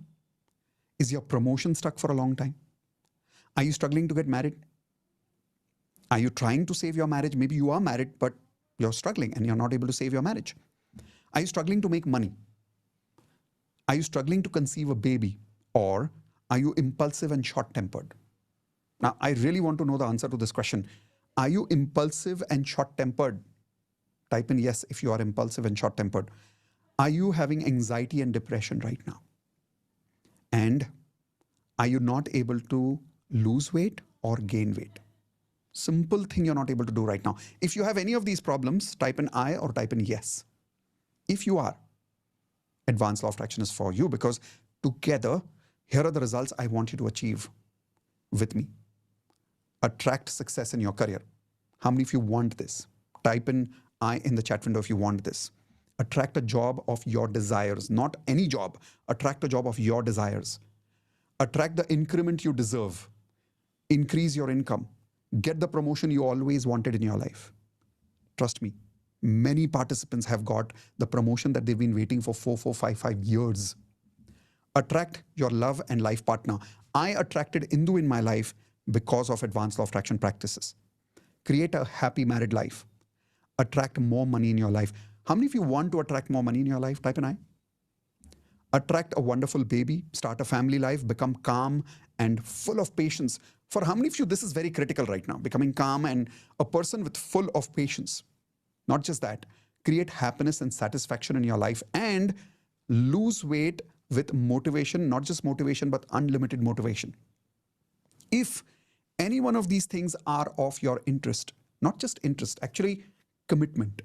Is your promotion stuck for a long time? Are you struggling to get married? Are you trying to save your marriage? Maybe you are married, but you're struggling and you're not able to save your marriage. Are you struggling to make money? Are you struggling to conceive a baby? Or are you impulsive and short-tempered? Now, I really want to know the answer to this question. Are you impulsive and short-tempered? Type in yes if you are impulsive and short-tempered. Are you having anxiety and depression right now? And are you not able to lose weight or gain weight? Simple thing you're not able to do right now. If you have any of these problems, type in I or type in yes. If you are, Advanced Law of Attraction is for you, because together, here are the results I want you to achieve with me. Attract success in your career. How many of you want this? Type in I in the chat window if you want this. Attract a job of your desires, not any job. Attract a job of your desires. Attract the increment you deserve. Increase your income. Get the promotion you always wanted in your life. Trust me, many participants have got the promotion that they've been waiting for 5 years. Attract your love and life partner. I attracted Indu in my life because of Advanced Law of Attraction practices. Create a happy married life. Attract more money in your life. How many of you want to attract more money in your life? Type in I. Attract a wonderful baby, start a family life, become calm and full of patience. For how many of you, this is very critical right now, becoming calm and a person with full of patience. Not just that, create happiness and satisfaction in your life and lose weight with motivation, not just motivation, but unlimited motivation. If any one of these things are of your interest, not just interest, actually commitment.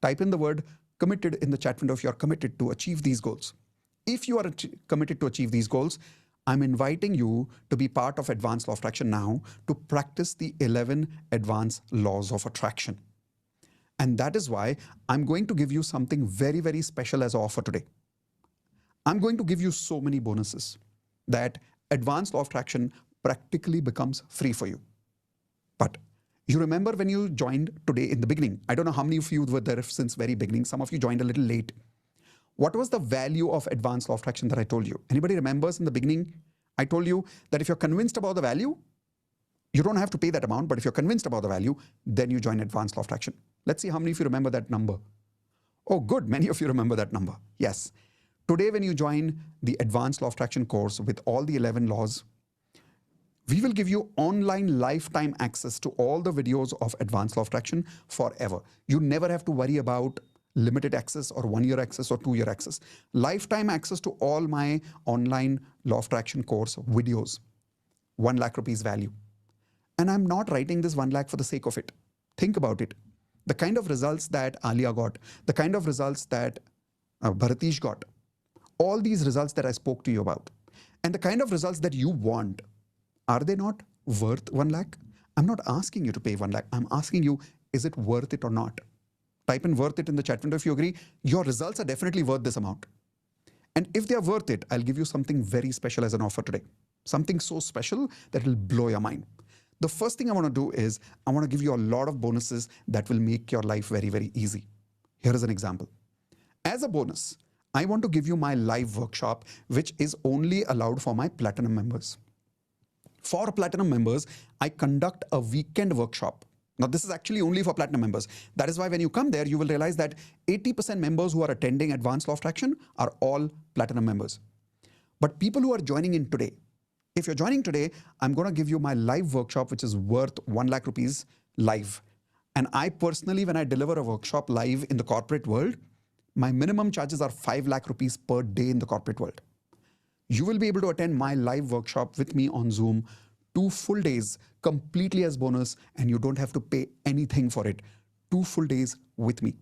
Type in the word committed in the chat window if you're committed to achieve these goals. If you are committed to achieve these goals, I'm inviting you to be part of Advanced Law of Attraction now to practice the 11 Advanced Laws of Attraction. And that is why I'm going to give you something very, very special as an offer today. I'm going to give you so many bonuses that Advanced Law of Attraction practically becomes free for you. But you remember when you joined today in the beginning, I don't know how many of you were there since very beginning. Some of you joined a little late. What was the value of Advanced Law of Attraction that I told you? Anybody remembers in the beginning, I told you that if you're convinced about the value, you don't have to pay that amount, but if you're convinced about the value, then you join Advanced Law of Attraction. Let's see how many of you remember that number. Oh, good. Many of you remember that number. Yes. Today, when you join the Advanced Law of Attraction course with all the 11 laws, we will give you online lifetime access to all the videos of Advanced Law of Attraction forever. You never have to worry about limited access or 1-year access or 2-year access. Lifetime access to all my online Law of Attraction course videos. 1 lakh rupees value. And I'm not writing this 1 lakh for the sake of it. Think about it. The kind of results that Alia got, the kind of results that Bharatish got, all these results that I spoke to you about, and the kind of results that you want, are they not worth 1 lakh? I'm not asking you to pay 1 lakh. I'm asking you, is it worth it or not? Type in worth it in the chat window if you agree. Your results are definitely worth this amount. And if they are worth it, I'll give you something very special as an offer today. Something so special that will blow your mind. The first thing I want to do is I want to give you a lot of bonuses that will make your life very, very easy. Here is an example. As a bonus, I want to give you my live workshop, which is only allowed for my Platinum members. For Platinum members, I conduct a weekend workshop. Now, this is actually only for Platinum members. That is why when you come there, you will realize that 80% members who are attending Advanced Law of Attraction are all Platinum members. But people who are joining in today, if you're joining today, I'm going to give you my live workshop, which is worth 1 lakh rupees live. And I personally, when I deliver a workshop live in the corporate world, my minimum charges are 5 lakh rupees per day in the corporate world. You will be able to attend my live workshop with me on Zoom 2 full days completely as bonus, and you don't have to pay anything for it. 2 full days with me.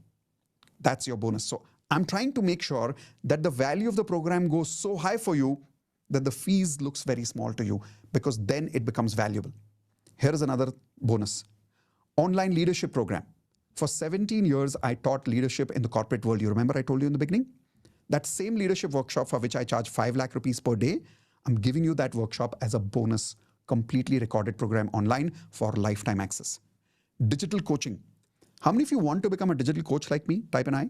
That's your bonus. So I'm trying to make sure that the value of the program goes so high for you that the fees looks very small to you, because then it becomes valuable. Here is another bonus. Online leadership program. For 17 years, I taught leadership in the corporate world. You remember I told you in the beginning? That same leadership workshop for which I charge 5 lakh rupees per day, I'm giving you that workshop as a bonus, completely recorded program online for lifetime access. Digital coaching. How many of you want to become a digital coach like me? Type an I.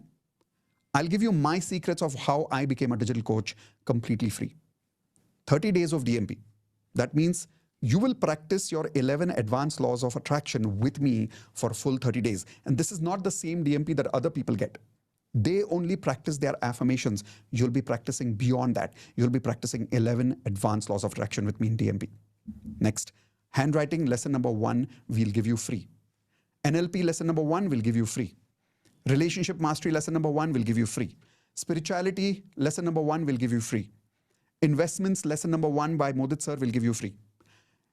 I'll give you my secrets of how I became a digital coach completely free. 30 days of DMP. That means you will practice your 11 advanced laws of attraction with me for full 30 days. And this is not the same DMP that other people get. They only practice their affirmations. You'll be practicing beyond that. You'll be practicing 11 advanced laws of attraction with me in DMP. Next, handwriting lesson number 1, we'll give you free. NLP lesson number 1, we'll give you free. Relationship mastery lesson number 1, we'll give you free. Spirituality lesson number 1, we'll give you free. Investments lesson number 1 by Modit sir will give you free.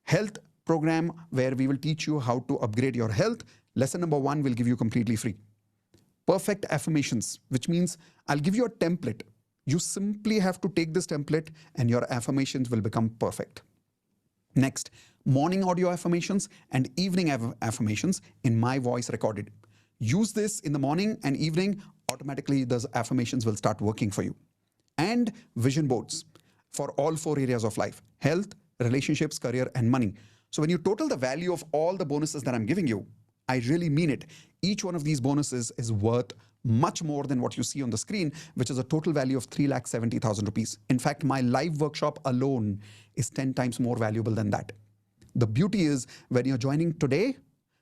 Health program where we will teach you how to upgrade your health. Lesson number 1 will give you completely free. Perfect affirmations, which means I'll give you a template. You simply have to take this template and your affirmations will become perfect. Next, morning audio affirmations and evening affirmations in my voice recorded. Use this in the morning and evening, automatically those affirmations will start working for you. And vision boards for all 4 areas of life: health, relationships, career, and money. So when you total the value of all the bonuses that I'm giving you, I really mean it. Each one of these bonuses is worth much more than what you see on the screen, which is a total value of 3,70,000 rupees. In fact, my live workshop alone is 10 times more valuable than that. The beauty is when you're joining today,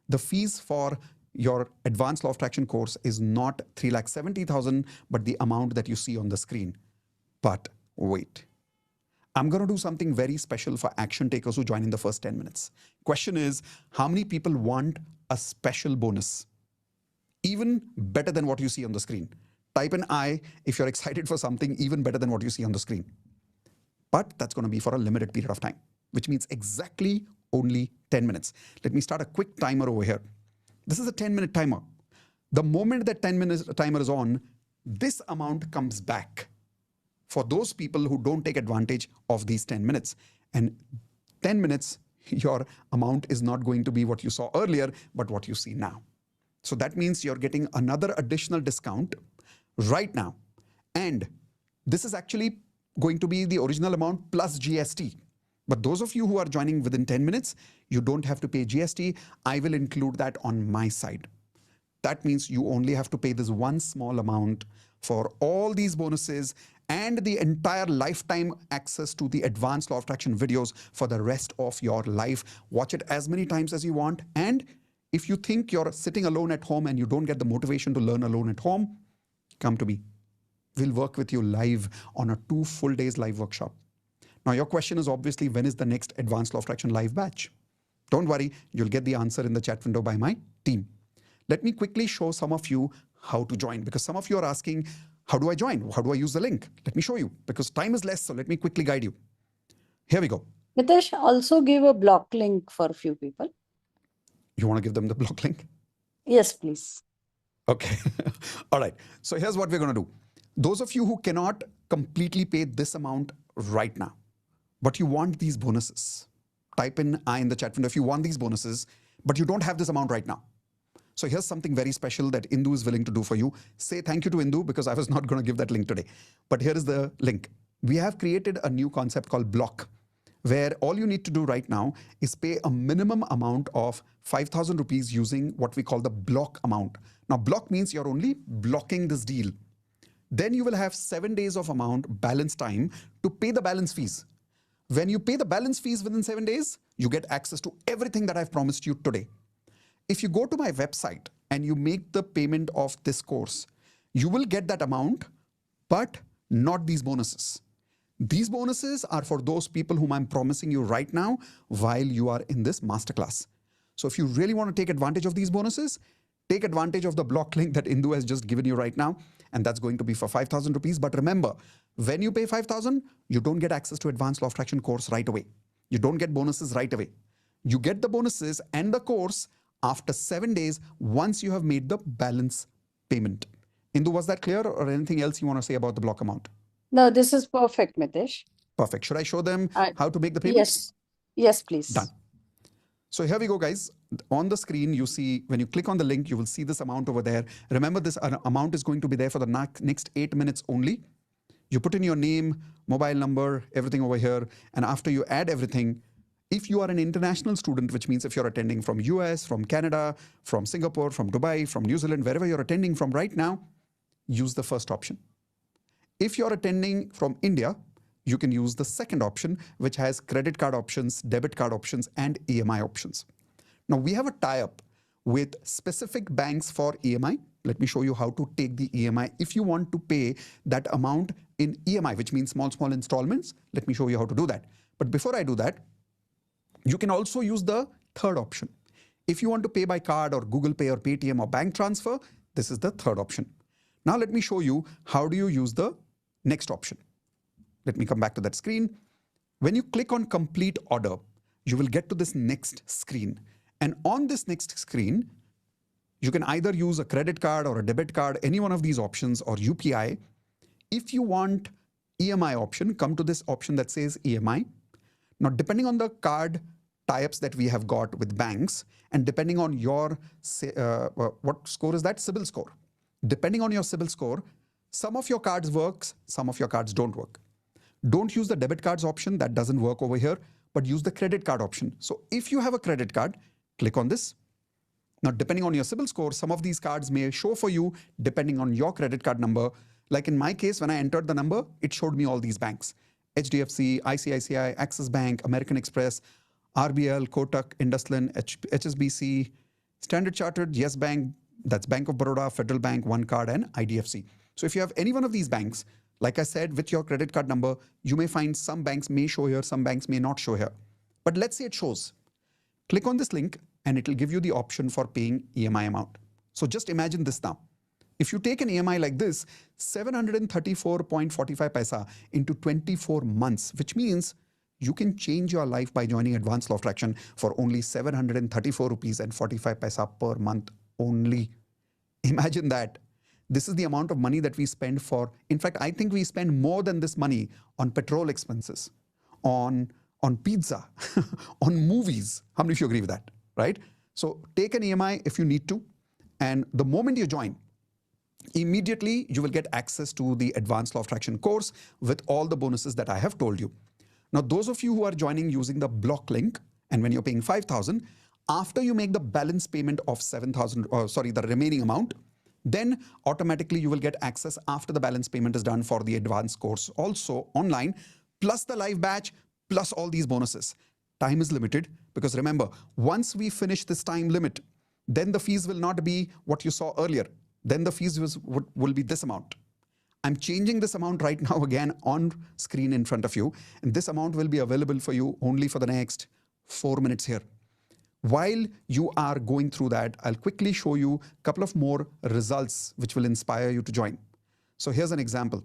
the fees for your advanced law of attraction course is not 3,70,000, but the amount that you see on the screen. But wait. I'm going to do something very special for action takers who join in the first 10 minutes. Question is, how many people want a special bonus? Even better than what you see on the screen. Type an I if you're excited for something even better than what you see on the screen. But that's going to be for a limited period of time, which means exactly only 10 minutes. Let me start a quick timer over here. This is a 10-minute timer. The moment that 10-minute timer is on, this amount comes back for those people who don't take advantage of these 10 minutes. And 10 minutes, your amount is not going to be what you saw earlier, but what you see now. So that means you're getting another additional discount right now. And this is actually going to be the original amount plus GST. But those of you who are joining within 10 minutes, you don't have to pay GST. I will include that on my side. That means you only have to pay this one small amount for all these bonuses and the entire lifetime access to the advanced law of attraction videos for the rest of your life. Watch it as many times as you want. And if you think you're sitting alone at home and you don't get the motivation to learn alone at home, come to me. We'll work with you live on a 2 full days live workshop. Now, your question is obviously, when is the next advanced law of attraction live batch? Don't worry, you'll get the answer in the chat window by my team. Let me quickly show some of you how to join, because some of you are asking, how do I join? How do I use the link? Let me show you, because time is less, so let me quickly guide you. Here we go. Mitesh, also give a block link for a few people. You want to give them the block link? Yes, please. Okay. All right. So here's what we're going to do. Those of you who cannot completely pay this amount right now, but you want these bonuses, type in I in the chat window if you want these bonuses, but you don't have this amount right now. So here's something very special that Indu is willing to do for you. Say thank you to Indu, because I was not going to give that link today. But here is the link. We have created a new concept called block, where all you need to do right now is pay a minimum amount of 5,000 rupees using what we call the block amount. Now, block means you're only blocking this deal. Then you will have 7 days of amount balance time to pay the balance fees. When you pay the balance fees within 7 days, you get access to everything that I've promised you today. If you go to my website and you make the payment of this course, you will get that amount, but not these bonuses. These bonuses are for those people whom I'm promising you right now while you are in this masterclass. So if you really want to take advantage of these bonuses, take advantage of the block link that Indu has just given you right now, and that's going to be for 5,000 rupees. But remember, when you pay 5,000, you don't get access to Advanced Law of Attraction course right away. You don't get bonuses right away. You get the bonuses and the course after 7 days once you have made the balance payment. Indu, was that clear, or anything else you want to say about the block amount? No, this is perfect, Mitesh. Perfect. Should I show them how to make the payment? Yes. Yes, please. Done. So here we go, guys. On the screen, you see, when you click on the link, you will see this amount over there. Remember, this amount is going to be there for the next 8 minutes only. You put in your name, mobile number, everything over here. And after you add everything, if you are an international student, which means if you're attending from US, from Canada, from Singapore, from Dubai, from New Zealand, wherever you're attending from right now, use the first option. If you're attending from India, you can use the second option, which has credit card options, debit card options, and EMI options. Now, we have a tie-up with specific banks for EMI. Let me show you how to take the EMI. If you want to pay that amount in EMI, which means small installments, let me show you how to do that. But before I do that, you can also use the third option. If you want to pay by card or Google Pay or Paytm or bank transfer, this is the third option. Now let me show you how do you use the next option. Let me come back to that screen. When you click on complete order, you will get to this next screen. And on this next screen, you can either use a credit card or a debit card, any one of these options, or UPI. If you want EMI option, come to this option that says EMI. Now, depending on the card tie-ups that we have got with banks, and depending on your, what score is that? CIBIL score. Depending on your CIBIL score, some of your cards works, some of your cards don't work. Don't use the debit cards option, that doesn't work over here, but use the credit card option. So if you have a credit card, click on this. Now, depending on your CIBIL score, some of these cards may show for you depending on your credit card number. Like in my case, when I entered the number, it showed me all these banks. HDFC, ICICI, Axis Bank, American Express, RBL, Kotak, IndusLand, HSBC, Standard Chartered, Yes Bank, that's Bank of Baroda, Federal Bank, One Card, and IDFC. So if you have any one of these banks, like I said, with your credit card number, you may find some banks may show here, some banks may not show here. But let's say it shows. Click on this link and it will give you the option for paying EMI amount. So just imagine this now. If you take an EMI like this, 734.45 paisa into 24 months, which means you can change your life by joining Advanced Law of Attraction for only 734 rupees and 45 paisa per month only. Imagine that. This is the amount of money that we spend for. In fact, I think we spend more than this money on petrol expenses, on pizza, on movies. How many of you agree with that, right? So take an EMI if you need to. And the moment you join, immediately you will get access to the Advanced Law of Attraction course with all the bonuses that I have told you. Now, those of you who are joining using the block link, and when you're paying 5,000, after you make the balance payment of 7,000, the remaining amount, then automatically you will get access after the balance payment is done for the advanced course also online, plus the live batch, plus all these bonuses. Time is limited because remember, once we finish this time limit, then the fees will not be what you saw earlier. Then the fees will be this amount. I'm changing this amount right now again on screen in front of you. And this amount will be available for you only for the next 4 minutes here. While you are going through that, I'll quickly show you a couple of more results which will inspire you to join. So here's an example.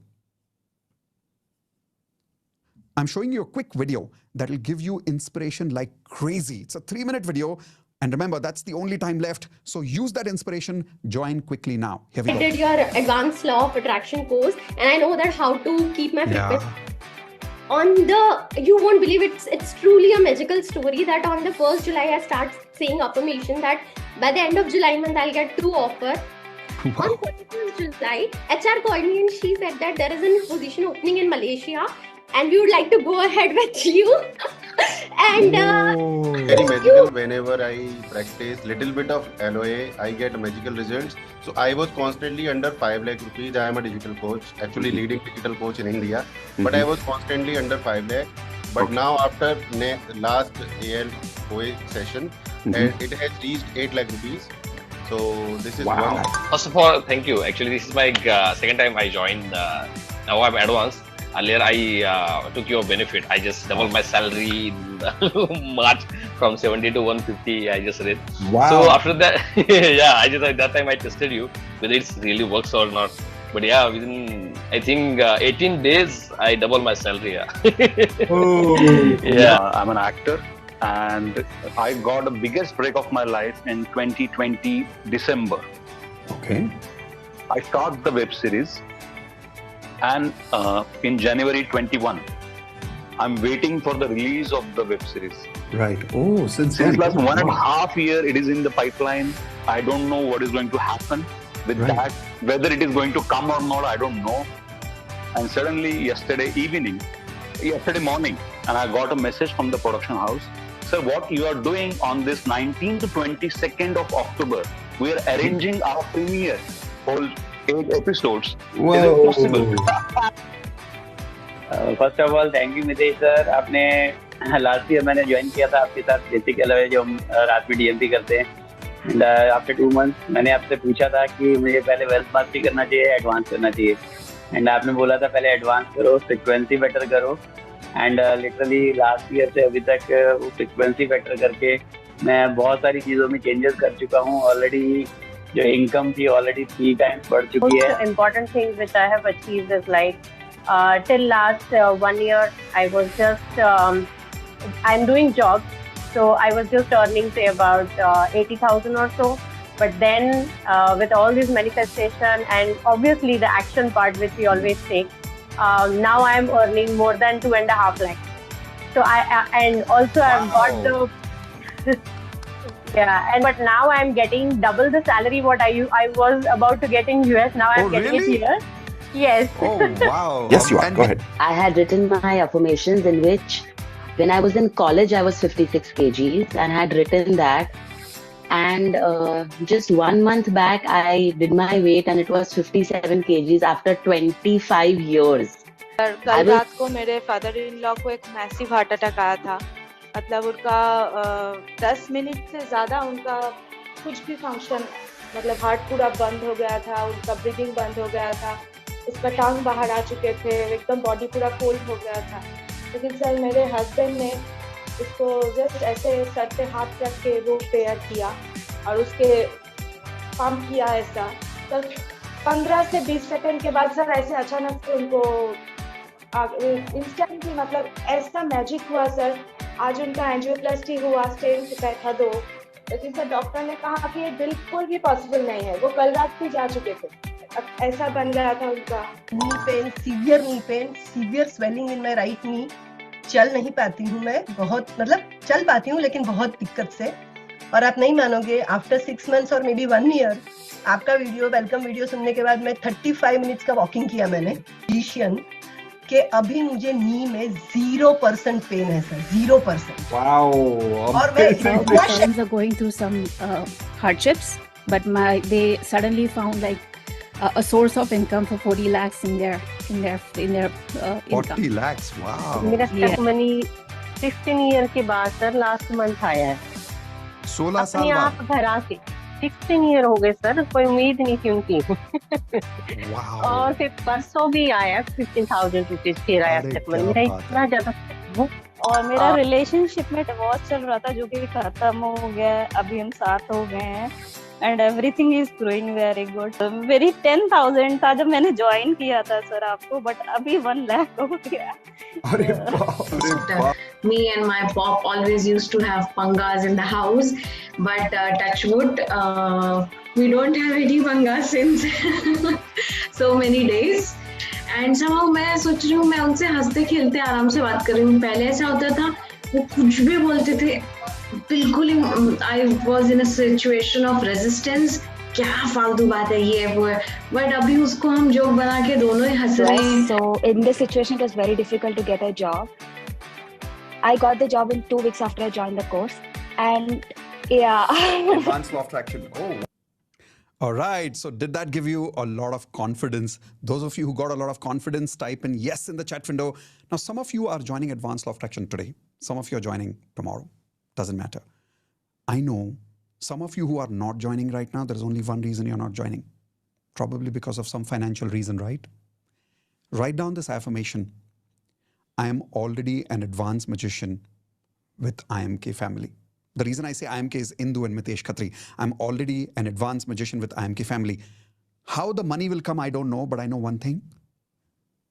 I'm showing you a quick video that will give you inspiration like crazy. It's a 3-minute video. And remember, that's the only time left. So use that inspiration. Join quickly now. Here we go. I did your Advanced Law of Attraction course, and I know that how to keep my fitness. You won't believe it's truly a magical story that on the 1st July I start saying affirmation that by the end of July month I'll get 2 offers. Wow. On 31st July, HR called me and she said that there is a position opening in Malaysia and we would like to go ahead with you. And very magical. Whenever I practice little bit of LOA, I get magical results. So I was constantly under 5 lakh rupees. I am a digital coach, actually leading digital coach in India. But I was constantly under 5 lakh. But now after last AL OA session, it has reached 8 lakh rupees. So this is one. First of all, thank you. Actually, this is my second time I joined. Now I'm advanced. Earlier, I took your benefit. I just doubled my salary in March from 70 to 150. I just read. Wow. So after that, yeah, at that time I tested you whether it really works or not. But yeah, within I think 18 days, I doubled my salary. Yeah. Yeah, I'm an actor, and I got the biggest break of my life in 2020 December. Okay. I started the web series. And in January 21, I'm waiting for the release of the web series. Right. Oh, since last 1.5 years, it is in the pipeline. I don't know what is going to happen with that. Whether it is going to come or not, I don't know. And suddenly, yesterday morning, and I got a message from the production house. Sir, what you are doing on this 19th to 22nd of October, we are arranging our premiere, all 8 episodes. Is it possible? First of all thank you Mitesh sir. आपने last year मैंने join किया था आपके साथ basic अलावा जो हम रात में डीएमपी करते हैं. एंड आफ्टर 2 मंथ्स मैंने आपसे पूछा था कि मुझे पहले वेल्थ मास्टरी करना चाहिए, एडवांस करना चाहिए. एंड आपने बोला था पहले एडवांस करो, फ्रिक्वेंसी बेटर करो. एंड लिटरली लास्ट ईयर से अभी तक वो फ्रिक्वेंसी बेटर करके मैं बहुत सारी चीज़ों में चेंजेस कर चुका हूँ. ऑलरेडी जो इनकम थी ऑलरेडी 3 टाइम्स बढ़ चुकी है. Important things which I have achieved is like till last 1 year I was just I'm doing jobs, so I was just earning say about 80,000 or so. But then with all this manifestation and obviously the action part which we always take, now I am earning more than 2.5 lakhs. So I and also I've got the but now I'm getting double the salary what I was about to get in US. Now I'm getting it here. Yes. Oh, wow. Yes, you are. And Go ahead. I had written my affirmations in which, when I was in college, I was 56 kgs and had written that. And just 1 month back, I did my weight and it was 57 kgs after 25 years. कल रात को मेरे father in law को एक massive heart attack आया था. मतलब उनका 10 मिनट से ज़्यादा उनका कुछ भी फंक्शन, मतलब हार्ट पूरा बंद हो गया था, उनका ब्रीदिंग बंद हो गया था, उसका टांग बाहर आ चुके थे, एकदम बॉडी पूरा कोल्ड हो गया था. लेकिन सर मेरे हस्बैंड ने उसको जस्ट ऐसे सर पे हाथ रख के वो प्रेयर किया और उसके पंप किया ऐसा. सर 15 से 20 सेकंड के बाद सर ऐसे अचानक से उनको इंस्टेंटली मतलब ऐसा मैजिक हुआ सर. आज उनका एंजियोप्लास्टी हुआ, स्टेंट बैठा 2. लेकिन सर डॉक्टर ने कहा कि ये बिल्कुल भी पॉसिबल नहीं है. वो कल रात भी जा चुके थे. अब ऐसा बन गया था उनका. Knee pain, severe swelling in my right knee. चल नहीं पाती हूँ मैं, बहुत मतलब चल पाती हूँ लेकिन बहुत दिक्कत से. और आप नहीं मानोगे, आफ्टर 6 मंथ्स और मे बी 1 ईयर आपका वीडियो, वेलकम वीडियो सुनने के बाद मैं 35 मिनट्स का वॉकिंग किया मैंने. फिजिशियन के अभी मुझे नी में 0% पेन है सर, 0%. Wow. और मैं My friends are going through some hardships, but they suddenly found like a source of income for 40 lakhs in their income. 40 lakhs, wow. मेरा स्टेप मनी 16 ईयर के बाद सर लास्ट मंथ आया है. 16 साल बाद आप घर आके 16 ईयर हो गए सर, कोई उम्मीद नहीं थी उनकी. और फिर परसों भी आया 15,000 रुपीज फिर आया स्टेप मनी. मेरा इतना ज्यादा. और मेरा रिलेशनशिप में डिवोर्स चल रहा था जो कि खत्म हो गया. अभी हम साथ हो गए हैं and everything is growing very good. मेरी 10,000 था जब मैंने ज्वाइन किया था सर आपको, बट अभी 1 लाख हो गया. अरे बाप. Me and my pop always used to have pangas in the house, but touch wood, we don't have any pangas since so many days. And somehow मैं सोच रही हूँ, मैं उनसे हंसते खेलते आराम से बात कर रही हूँ. पहले ऐसा होता था वो कुछ भी बोलते थे, बिल्कुल ही I was in a situation of resistance. क्या फालतू बात है ये वो है. बट अभी उसको हम जोक बना के दोनों ही हंस रहे हैं. So in this situation it was very difficult to get a job. I got the job in 2 weeks after I joined the course, and yeah. Advanced law of attraction. Oh. All right. So did that give you a lot of confidence? Those of you who got a lot of confidence, type in yes in the chat window. Now, some of you are joining Advanced Law of Attraction today. Some of you are joining tomorrow. Doesn't matter. I know some of you who are not joining right now, there's only one reason you're not joining. Probably because of some financial reason, right? Write down this affirmation. I am already an advanced magician with IMK family. The reason I say IMK is Indu and Mitesh Khatri. I'm already an advanced magician with IMK family. How the money will come, I don't know, but I know one thing.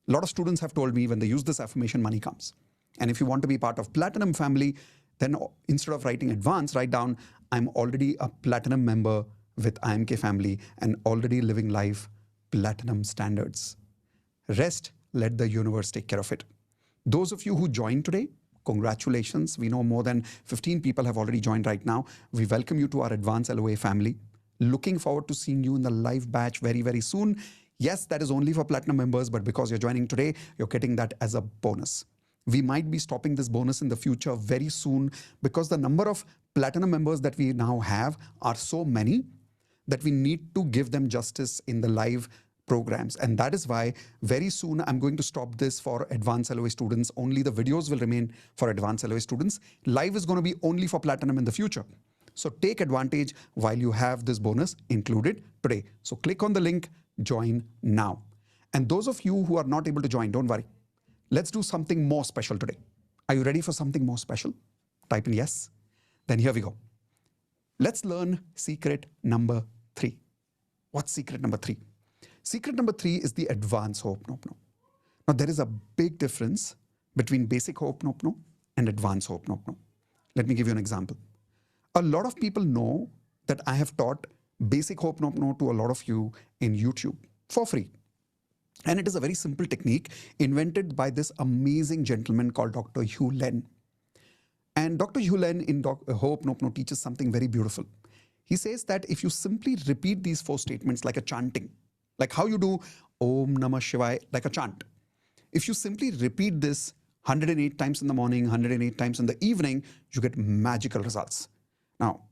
A lot of students have told me when they use this affirmation, money comes. And if you want to be part of Platinum family, then instead of writing advanced, write down, I'm already a Platinum member with IMK family and already living life Platinum standards. Rest, let the universe take care of it. Those of you who joined today, congratulations. We know more than 15 people have already joined right now. We welcome you to our Advanced LOA family. Looking forward to seeing you in the live batch very, very soon. Yes, that is only for platinum members, but because you're joining today, you're getting that as a bonus. We might be stopping this bonus in the future very soon because the number of platinum members that we now have are so many that we need to give them justice in the live programs. And that is why very soon I'm going to stop this for advanced LOA students. Only the videos will remain for advanced LOA students. Live is going to be only for platinum in the future. So take advantage while you have this bonus included today. So click on the link, join now. And those of you who are not able to join, don't worry. Let's do something more special today. Are you ready for something more special? Type in yes. Then here we go. Let's learn secret number 3. What's secret number 3? Secret number 3 is the advanced Ho'oponopono. Now, there is a big difference between basic Ho'oponopono and advanced Ho'oponopono. Let me give you an example. A lot of people know that I have taught basic Ho'oponopono to a lot of you in YouTube for free. And it is a very simple technique invented by this amazing gentleman called Dr. Hugh Len. And Dr. Hugh Len in Ho'oponopono teaches something very beautiful. He says that if you simply repeat these 4 statements like a chanting, like how you do Om Namah Shivaya, like a chant. If you simply repeat this 108 times in the morning, 108 times in the evening, you get magical results. Now,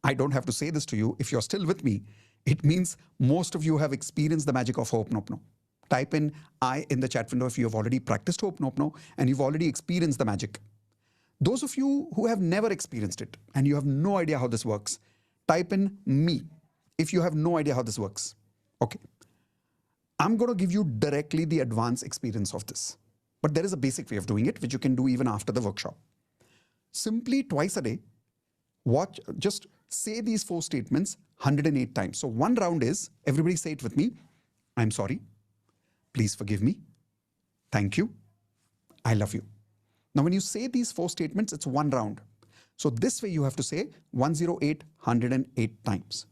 I don't have to say this to you. If you're still with me, it means most of you have experienced the magic of Ho'oponopono. Type in I in the chat window if you have already practiced Ho'oponopono and you've already experienced the magic. Those of you who have never experienced it and you have no idea how this works, type in me if you have no idea how this works. Okay. I'm going to give you directly the advanced experience of this. But there is a basic way of doing it, which you can do even after the workshop. Simply twice a day, just say these 4 statements 108 times. So one round is, everybody say it with me. I'm sorry. Please forgive me. Thank you. I love you. Now, when you say these 4 statements, it's one round. So this way you have to say 108, 108 times.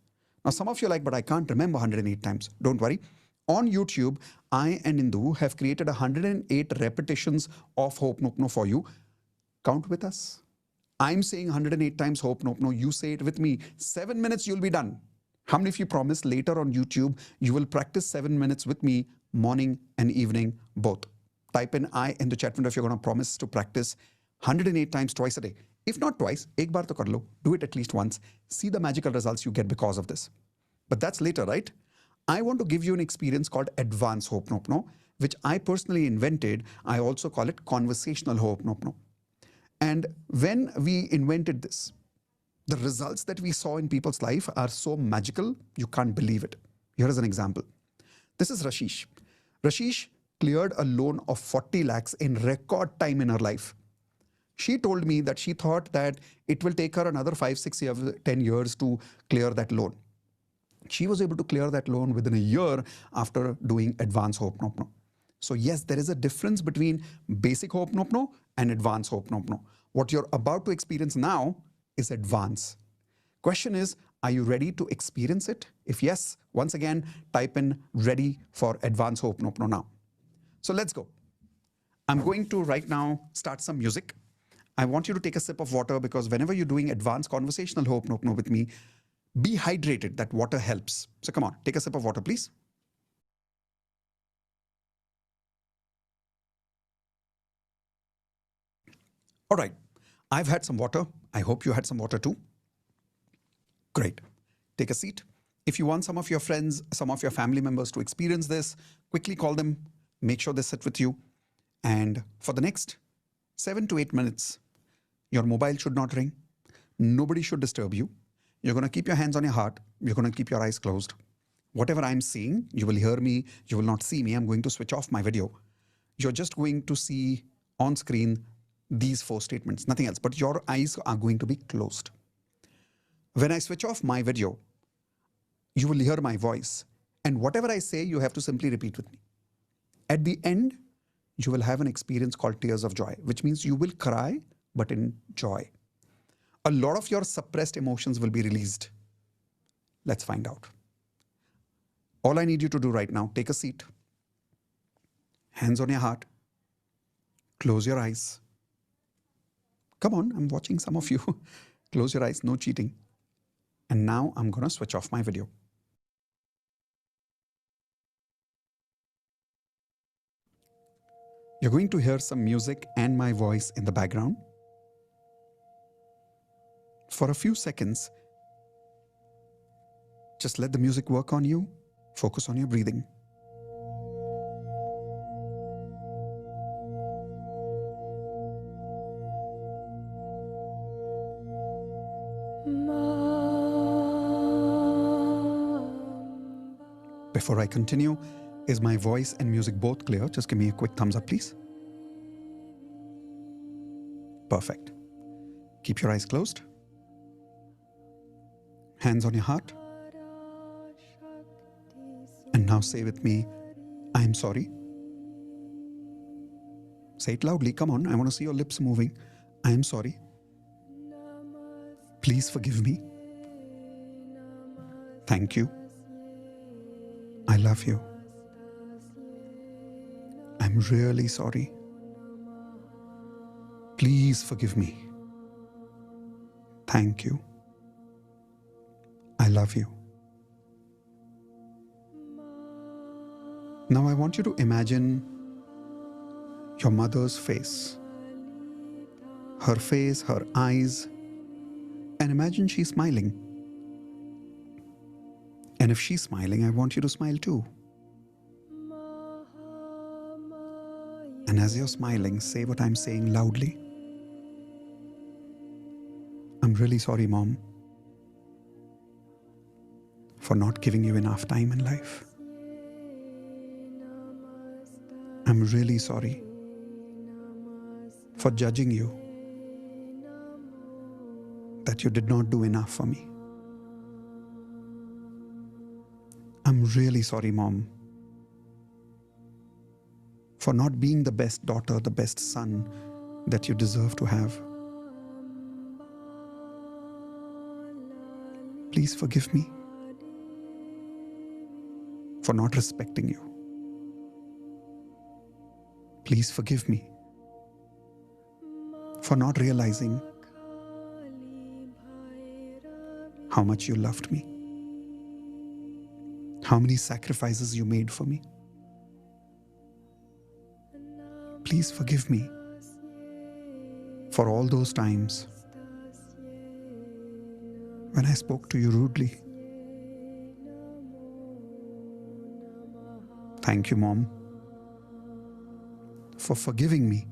Now, some of you are like, but I can't remember 108 times. Don't worry. On YouTube, I and Indu have created 108 repetitions of Ho'oponopono for you. Count with us. I'm saying 108 times Ho'oponopono. You say it with me. 7 minutes, you'll be done. How many of you promise later on YouTube, you will practice 7 minutes with me, morning and evening, both? Type in I in the chat window if you're going to promise to practice 108 times twice a day. If not twice, ek baar to kar lo. Do it at least once. See the magical results you get because of this. But that's later, right? I want to give you an experience called advanced Ho'oponopono, which I personally invented. I also call it conversational Ho'oponopono. And when we invented this, the results that we saw in people's life are so magical, you can't believe it. Here is an example. This is Rashish. Rashish cleared a loan of 40 lakhs in record time in her life. She told me that she thought that it will take her another 5, 6 years, 10 years to clear that loan. She was able to clear that loan within a year after doing advanced Ho'oponopono. So yes, there is a difference between basic Ho'oponopono and advanced Ho'oponopono. What you're about to experience now is advanced. Question is, are you ready to experience it? If yes, once again, type in ready for advanced Ho'oponopono now. So let's go. I'm going to right now start some music. I want you to take a sip of water because whenever you're doing advanced conversational Ho'oponopono with me, be hydrated. That water helps. So come on, take a sip of water, please. All right. I've had some water. I hope you had some water too. Great. Take a seat. If you want some of your friends, some of your family members to experience this, quickly call them. Make sure they sit with you. And for the next 7 to 8 minutes, your mobile should not ring. Nobody should disturb you. You're going to keep your hands on your heart. You're going to keep your eyes closed. Whatever I'm seeing, you will hear me. You will not see me. I'm going to switch off my video. You're just going to see on screen these 4 statements, nothing else. But your eyes are going to be closed. When I switch off my video, you will hear my voice. And whatever I say, you have to simply repeat with me. At the end, you will have an experience called tears of joy, which means you will cry, but in joy. A lot of your suppressed emotions will be released. Let's find out. All I need you to do right now, take a seat, hands on your heart, close your eyes. Come on, I'm watching some of you. Close your eyes, no cheating. And now I'm going to switch off my video. You're going to hear some music and my voice in the background. For a few seconds, just let the music work on you. Focus on your breathing. Before I continue, is my voice and music both clear? Just give me a quick thumbs up, please. Perfect. Keep your eyes closed. Hands on your heart. And now say with me, I am sorry. Say it loudly. Come on. I want to see your lips moving. I am sorry. Please forgive me. Thank you. I love you. I'm really sorry. Please forgive me. Thank you. I love you. Now I want you to imagine your mother's face. Her face, her eyes, and imagine she's smiling. And if she's smiling, I want you to smile too. And as you're smiling, say what I'm saying loudly. I'm really sorry, Mom, for not giving you enough time in life. I'm really sorry for judging you, that you did not do enough for me. I'm really sorry, Mom, for not being the best daughter, the best son that you deserve to have. Please forgive me for not respecting you. Please forgive me for not realizing how much you loved me, how many sacrifices you made for me. Please forgive me for all those times when I spoke to you rudely. Thank you, Mom, for forgiving me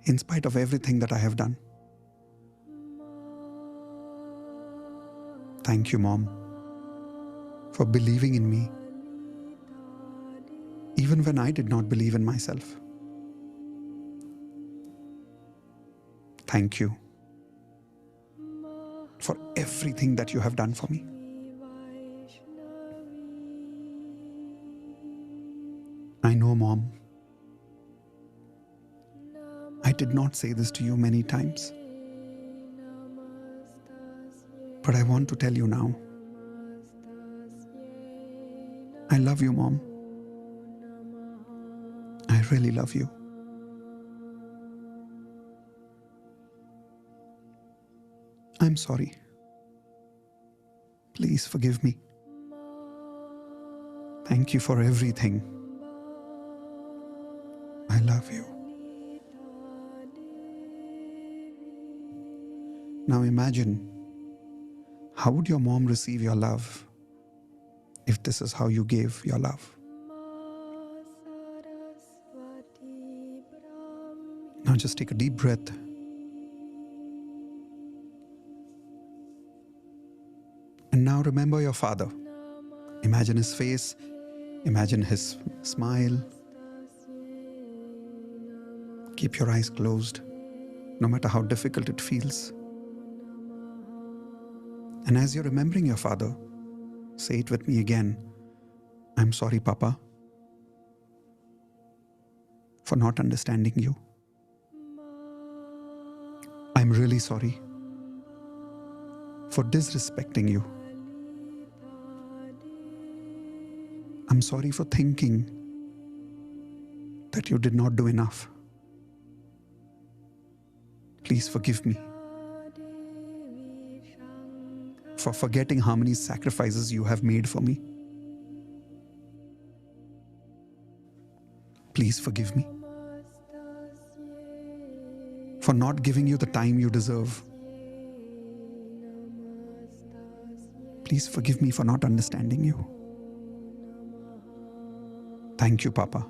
in spite of everything that I have done. Thank you, Mom, for believing in me even when I did not believe in myself. Thank you for everything that you have done for me. I know, Mom, I did not say this to you many times, but I want to tell you now. I love you, Mom. I really love you. I'm sorry. Please forgive me. Thank you for everything. I love you. Now imagine, how would your mom receive your love if this is how you gave your love? Now just take a deep breath. And now remember your father. Imagine his face. Imagine his smile. Keep your eyes closed, no matter how difficult it feels. And as you're remembering your father, say it with me again. I'm sorry, Papa, for not understanding you. I'm really sorry for disrespecting you. I'm sorry for thinking that you did not do enough. Please forgive me for forgetting how many sacrifices you have made for me. Please forgive me for not giving you the time you deserve. Please forgive me for not understanding you. Thank you, Papa,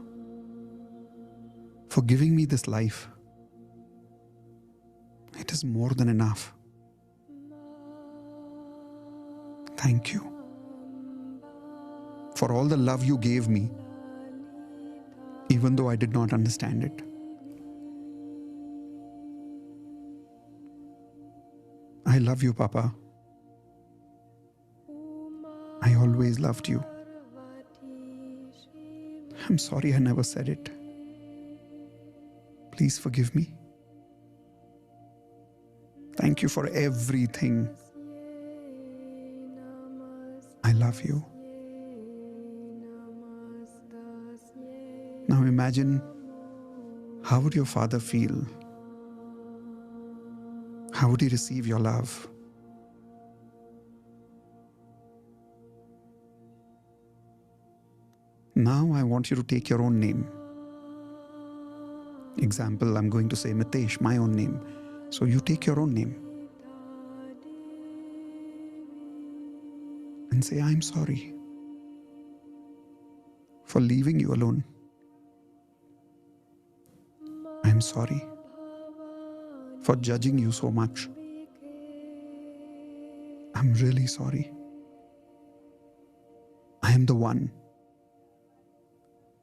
for giving me this life. It is more than enough. Thank you for all the love you gave me, even though I did not understand it. I love you, Papa. I always loved you. I'm sorry I never said it. Please forgive me. Thank you for everything. I love you. Now imagine, how would your father feel? How would he receive your love? Now I want you to take your own name. Example, I'm going to say Mitesh, my own name. So you take your own name and say, I'm sorry for leaving you alone. I'm sorry for judging you so much. I'm really sorry. I am the one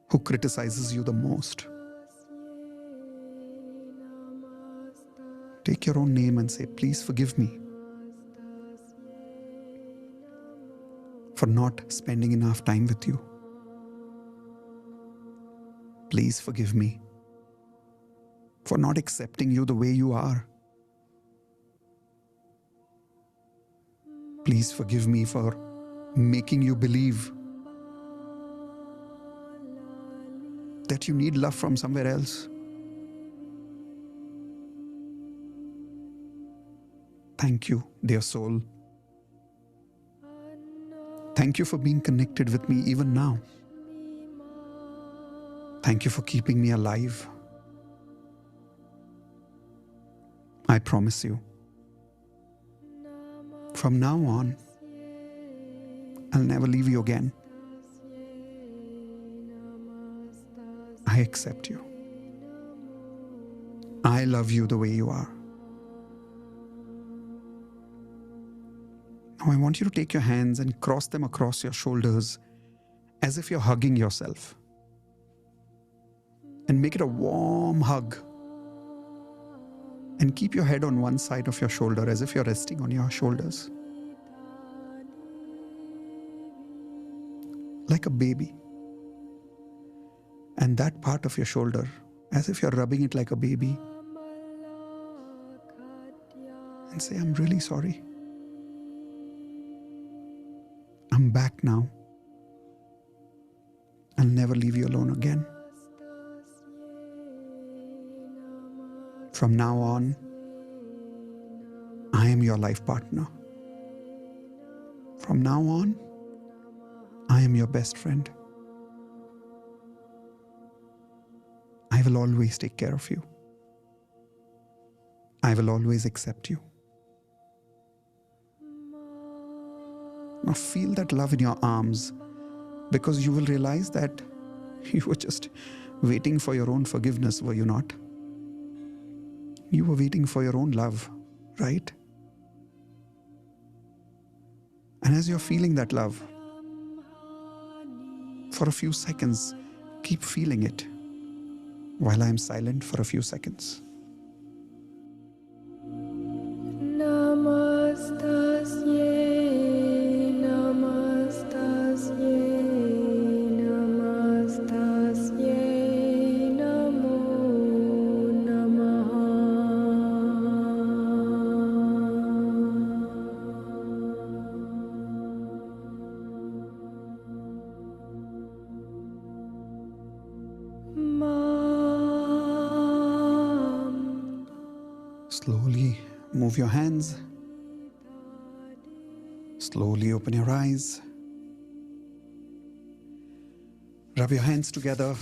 who criticizes you the most. Take your own name and say, please forgive me for not spending enough time with you. Please forgive me for not accepting you the way you are. Please forgive me for making you believe that you need love from somewhere else. Thank you, dear soul. Thank you for being connected with me even now. Thank you for keeping me alive. I promise you, from now on, I'll never leave you again. I accept you. I love you the way you are. Now I want you to take your hands and cross them across your shoulders as if you're hugging yourself. And make it a warm hug. And keep your head on one side of your shoulder as if you're resting on your shoulders. Like a baby. And that part of your shoulder, as if you're rubbing it like a baby. And say, I'm really sorry. I'm back now. I'll never leave you alone again. From now on, I am your life partner. From now on, I am your best friend. I will always take care of you. I will always accept you. Now feel that love in your arms, because you will realize that you were just waiting for your own forgiveness, were you not? You were waiting for your own love, right? And as you're feeling that love, for a few seconds, keep feeling it while I'm silent for a few seconds. Slowly move your hands. Slowly open your eyes. Rub your hands together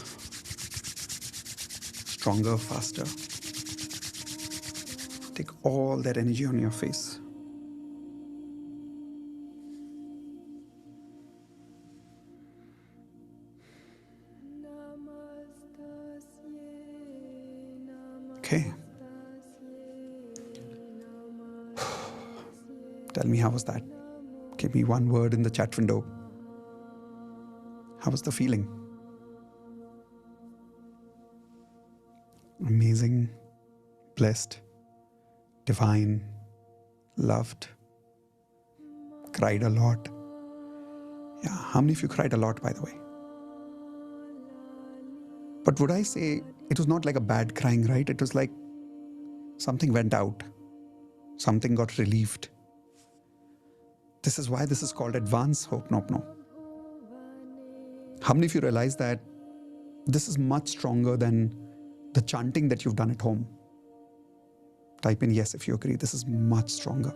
stronger, faster. Take all that energy on your face. Okay. Tell me, how was that? Give me one word in the chat window. How was the feeling? Amazing, blessed, divine, loved, cried a lot. Yeah, how many of you cried a lot, by the way? But would I say it was not like a bad crying, right? It was like something went out, something got relieved. This is why this is called advanced Ho'oponopono. How many of you realize that this is much stronger than the chanting that you've done at home? Type in yes if you agree. This is much stronger.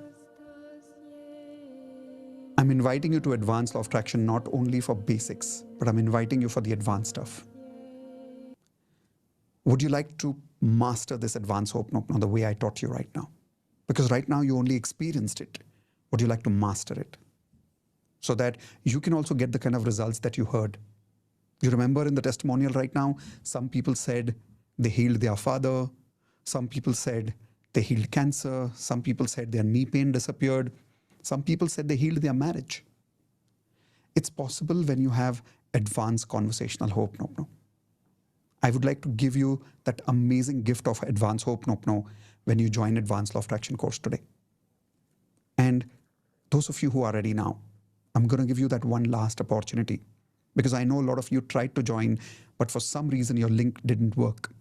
I'm inviting you to advanced law of attraction not only for basics, but I'm inviting you for the advanced stuff. Would you like to master this advanced Ho'oponopono the way I taught you right now? Because right now you only experienced it. Would you like to master it? So that you can also get the kind of results that you heard. You remember in the testimonial right now, some people said they healed their father. Some people said they healed cancer. Some people said their knee pain disappeared. Some people said they healed their marriage. It's possible when you have advanced conversational Ho'oponopono. I would like to give you that amazing gift of advanced Ho'oponopono when you join Advanced Law of Attraction course today. And those of you who are ready now, I'm going to give you that one last opportunity, because I know a lot of you tried to join, but for some reason your link didn't work.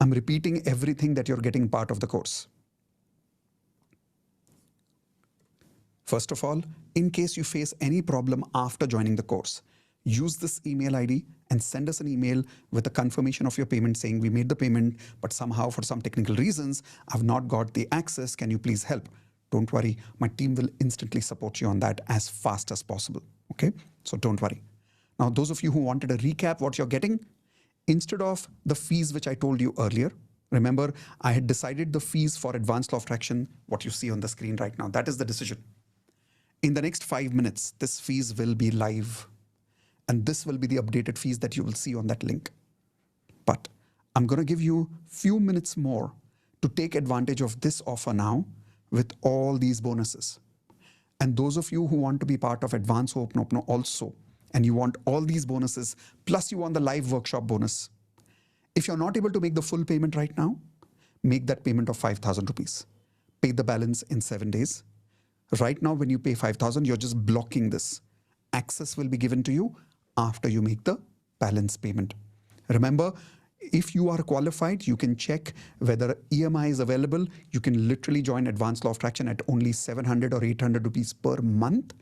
I'm repeating everything that you're getting part of the course. First of all, in case you face any problem after joining the course, use this email ID and send us an email with a confirmation of your payment saying we made the payment, but somehow for some technical reasons, I've not got the access. Can you please help? Don't worry, my team will instantly support you on that as fast as possible. Okay, so don't worry. Now, those of you who wanted a recap what you're getting, instead of the fees which I told you earlier, remember I had decided the fees for Advanced Law of Attraction, what you see on the screen right now, that is the decision. In the next 5 minutes, this fees will be live. And this will be the updated fees that you will see on that link. But I'm going to give you a few minutes more to take advantage of this offer now with all these bonuses. And those of you who want to be part of Advanced Ho'oponopono also, and you want all these bonuses, plus you want the live workshop bonus. If you're not able to make the full payment right now, make that payment of 5,000 rupees. Pay the balance in 7 days. Right now, when you pay 5,000, you're just blocking this. Access will be given to you after you make the balance payment. Remember, if you are qualified, you can check whether EMI is available. You can literally join Advanced Law of Attraction at only 700 or 800 rupees per month,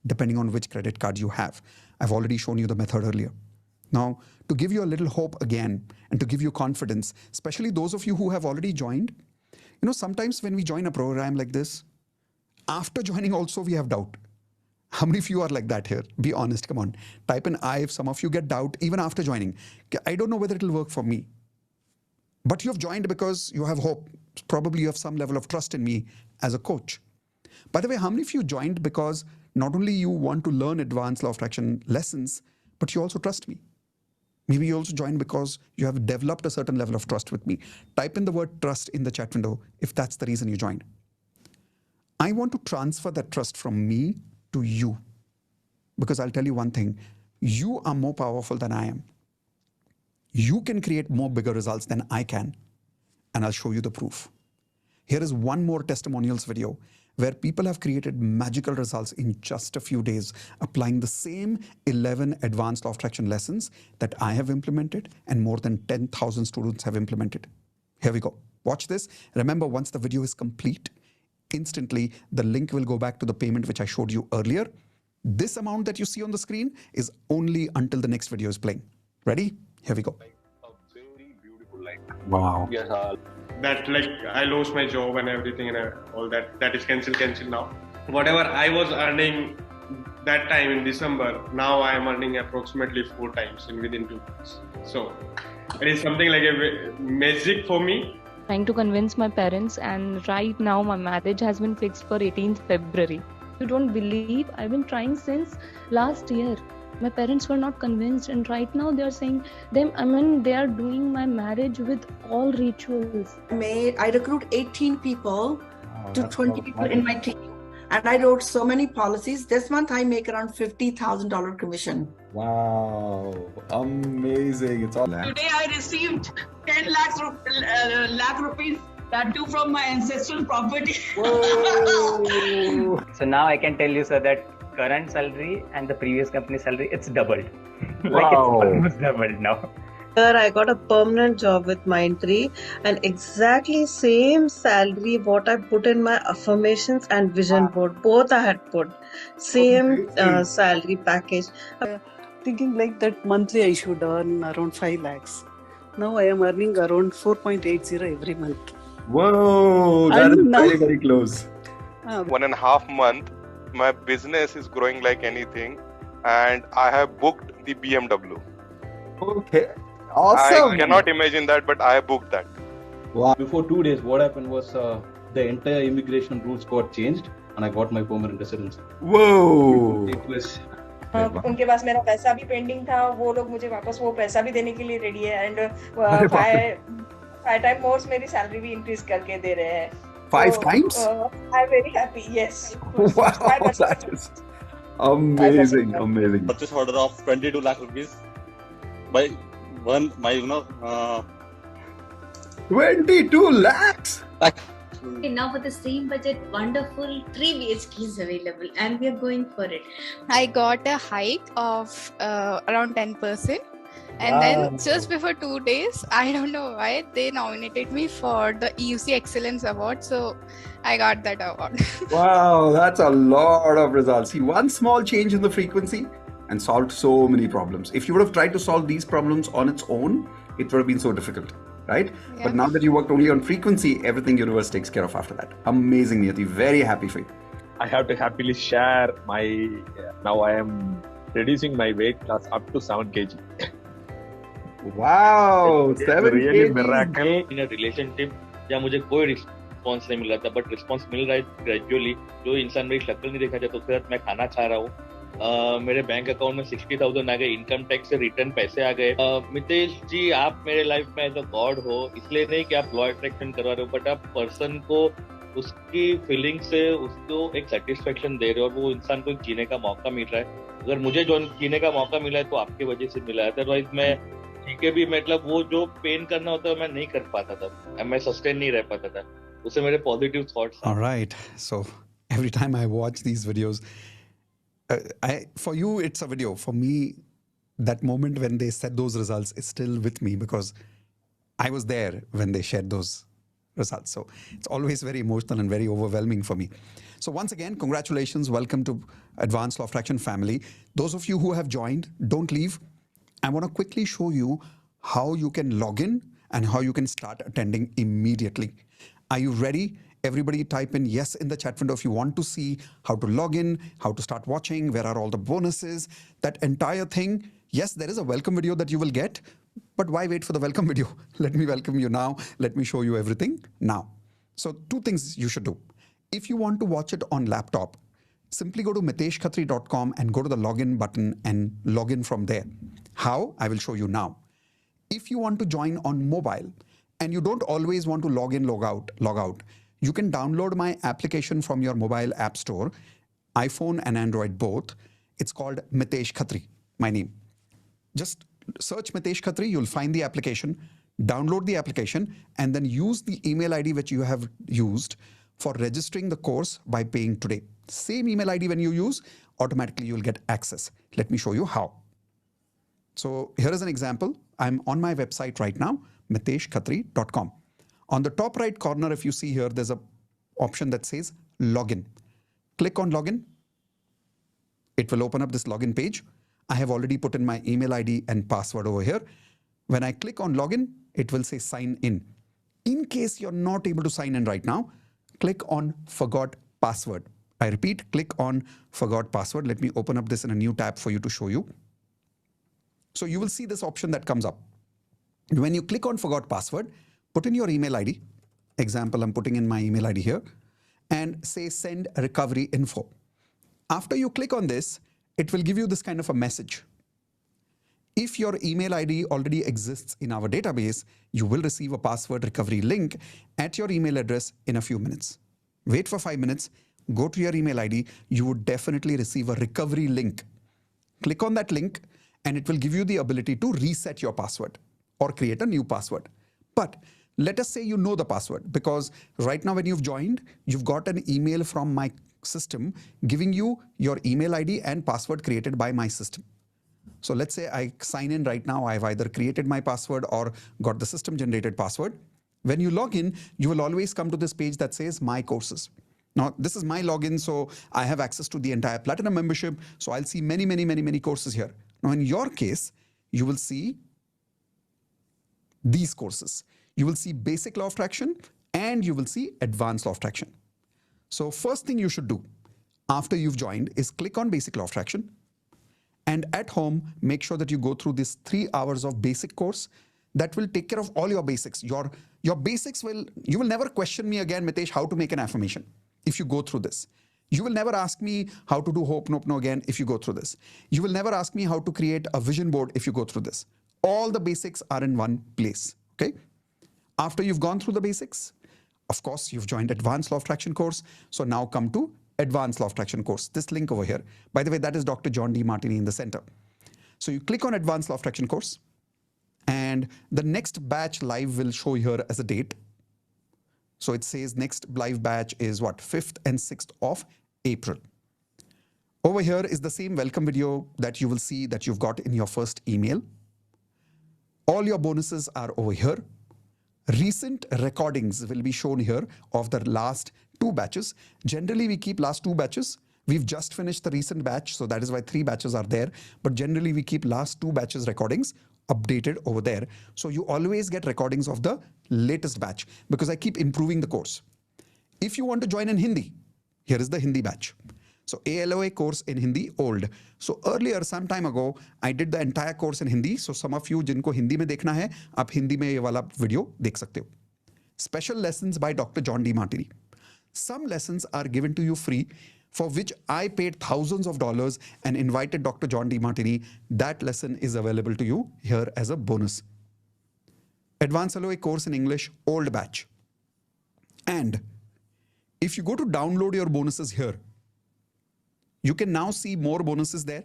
depending on which credit card you have. I've already shown you the method earlier. Now, to give you a little hope again, and to give you confidence, especially those of you who have already joined, you know, sometimes when we join a program like this, after joining also we have doubt. How many of you are like that here? Be honest, come on. Type in I if some of you get doubt even after joining. I don't know whether it'll work for me. But you have joined because you have hope. Probably you have some level of trust in me as a coach. By the way, how many of you joined because not only you want to learn Advanced Law of Attraction lessons, but you also trust me? Maybe you also joined because you have developed a certain level of trust with me. Type in the word trust in the chat window if that's the reason you joined. I want to transfer that trust from me to you. Because I'll tell you one thing, you are more powerful than I am. You can create more bigger results than I can. And I'll show you the proof. Here is one more testimonials video where people have created magical results in just a few days, applying the same 11 Advanced Law of Attraction lessons that I have implemented and more than 10,000 students have implemented. Here we go. Watch this. Remember, once the video is complete, instantly the link will go back to the payment which I showed you earlier. This amount that you see on the screen is only until the next video is playing. Ready? Here we go. Wow. Yes, that like I lost my job and everything and all that is cancelled now. Whatever I was earning that time in December, now I am earning approximately 4 times in within 2 months. So it is something like a magic for me. Trying to convince my parents, and right now my marriage has been fixed for 18th February. You don't believe, I've been trying since last year. My parents were not convinced, and right now they are saying they are doing my marriage with all rituals. I recruit 18 people to 20 people in my team. And I wrote so many policies. This month I make around $50,000 commission. Wow, amazing. It's all Today I received 10 lakh rupees, that too from my ancestral property. So now I can tell you, sir, that current salary and the previous company salary, it's doubled. Like it's almost doubled now. Sir, I got a permanent job with Mindtree and exactly same salary what I put in my affirmations and vision board. Both I had put same salary package. Thinking like that monthly I should earn around 5 lakhs. Now I am earning around 4.80 every month. Whoa, that is very, very close. 1.5 month, my business is growing like anything, and I have booked the BMW. Okay, awesome. I cannot imagine that, but I have booked that. Wow. Before 2 days, what happened was the entire immigration rules got changed, and I got my permanent residency. Whoa! It was. उनके पास मेरा पैसा भी pending था, वो लोग मुझे वापस वो पैसा भी देने के लिए रेडी है, एंड 5 times more मेरी सैलरी भी इंक्रीज करके दे रहे हैं. 5 times? I'm very happy. Yes. Wow, that is amazing, amazing. Purchase order of 22 lakh rupees by my 22 lakhs. Now with the same budget, wonderful 3 BHK is available, and we are going for it. I got a hike of around 10%, and then just before 2 days, I don't know why they nominated me for the EUC Excellence Award, so I got that award. Wow, that's a lot of results. See, one small change in the frequency and solved so many problems. If you would have tried to solve these problems on its own, it would have been so difficult, right? Yeah. But now that you worked only on frequency, everything universe takes care of after that. Amazing, Niyati. Very happy for you. I have to happily share my, now I am reducing my weight class up to 7 kg. Wow, 7 really kg. miracle in a relationship या मुझे कोई response नहीं मिल रहा था, but response मिल रहा है gradually. जो इंसान मेरी शक्ल नहीं देखा जाता, उसके साथ मैं खाना खा रहा हूँ. मेरे बैंक अकाउंट में 60,000 आ गए, इनकम टैक्स से रिटर्न पैसे आ गए. मितेश जी, आप मेरे लाइफ में एज अ गॉड हो, इसलिए नहीं कि आप लॉ अट्रैक्शन करवा रहे हो, बट आप पर्सन को उसकी फीलिंग से उसको एक सेटिस्फेक्शन दे रहे हो, और वो इंसान को जीने का मौका मिल रहा है. अगर मुझे जो जीने का मौका मिला है तो आपकी वजह से मिला है, अदरवाइज मैं ठीक है भी, मतलब वो जो पेन करना होता है मैं नहीं कर पाता था, मैं सस्टेन नहीं रह पाता था. उससे मेरे positive thoughts. All right, so every time I watch these videos, for you it's a video. For me, that moment when they said those results is still with me because I was there when they shared those results. So it's always very emotional and very overwhelming for me. So once again, congratulations. Welcome to Advanced Law of Attraction family. Those of you who have joined, don't leave. I want to quickly show you how you can log in and how you can start attending immediately. Are you ready? Everybody type in yes in the chat window if you want to see how to log in, how to start watching, where are all the bonuses, that entire thing. Yes, there is a welcome video that you will get, but why wait for the welcome video? Let me welcome you now. Let me show you everything now. So 2 things you should do. If you want to watch it on laptop, simply go to miteshkhatri.com and go to the login button and log in from there. How? I will show you now. If you want to join on mobile and you don't always want to log in, log out, you can download my application from your mobile app store, iPhone and Android both. It's called Mitesh Khatri, my name. Just search Mitesh Khatri, you'll find the application, download the application, and then use the email ID which you have used for registering the course by paying today. Same email ID when you use, automatically you'll get access. Let me show you how. So here is an example. I'm on my website right now, miteshkhatri.com. On the top right corner, if you see here, there's an option that says login. Click on login. It will open up this login page. I have already put in my email ID and password over here. When I click on login, it will say sign in. In case you're not able to sign in right now, click on forgot password. I repeat, click on forgot password. Let me open up this in a new tab for you to show you. So you will see this option that comes up. When you click on forgot password, put in your email ID. Example, I'm putting in my email ID here and say send recovery info. After you click on this, it will give you this kind of a message. If your email ID already exists in our database, you will receive a password recovery link at your email address in a few minutes. Wait for 5 minutes, go to your email ID, you would definitely receive a recovery link. Click on that link and it will give you the ability to reset your password or create a new password. But let us say you know the password, because right now when you've joined, you've got an email from my system giving you your email ID and password created by my system. So let's say I sign in right now, I've either created my password or got the system generated password. When you log in, you will always come to this page that says my courses. Now, this is my login, so I have access to the entire Platinum membership. So I'll see many courses here. Now, in your case, you will see these courses. You will see basic law of attraction and you will see advanced law of attraction. So first thing you should do after you've joined is click on basic law of attraction. And at home, make sure that you go through this 3 hours of basic course that will take care of all your basics. Your basics you will never question me again, Mitesh, how to make an affirmation if you go through this. You will never ask me how to do Ho'oponopono again if you go through this. You will never ask me how to create a vision board if you go through this. All the basics are in one place, okay? After you've gone through the basics, of course, you've joined Advanced Law of Attraction course. So now come to Advanced Law of Attraction course. This link over here. By the way, that is Dr. John D. Martini in the center. So you click on Advanced Law of Attraction course and the next batch live will show here as a date. So it says next live batch is what? 5th and 6th of April. Over here is the same welcome video that you will see that you've got in your first email. All your bonuses are over here. Recent recordings will be shown here of the last 2 batches. Generally, we keep last 2 batches. We've just finished the recent batch, so that is why 3 batches are there. But generally, we keep last 2 batches recordings updated over there. So you always get recordings of the latest batch because I keep improving the course. If you want to join in Hindi, here is the Hindi batch. So ALOA course in Hindi, old. So earlier, some time ago, I did the entire course in Hindi. So some of you जिनको हिंदी में देखना है, आप हिंदी में ये वाला video देख सकते हो. Special lessons by Dr. John D. Martini. Some lessons are given to you free, for which I paid thousands of dollars and invited Dr. John D. Martini. That lesson is available to you here as a bonus. Advanced LOA course in English, old batch. And if you go to download your bonuses here, you can now see more bonuses there.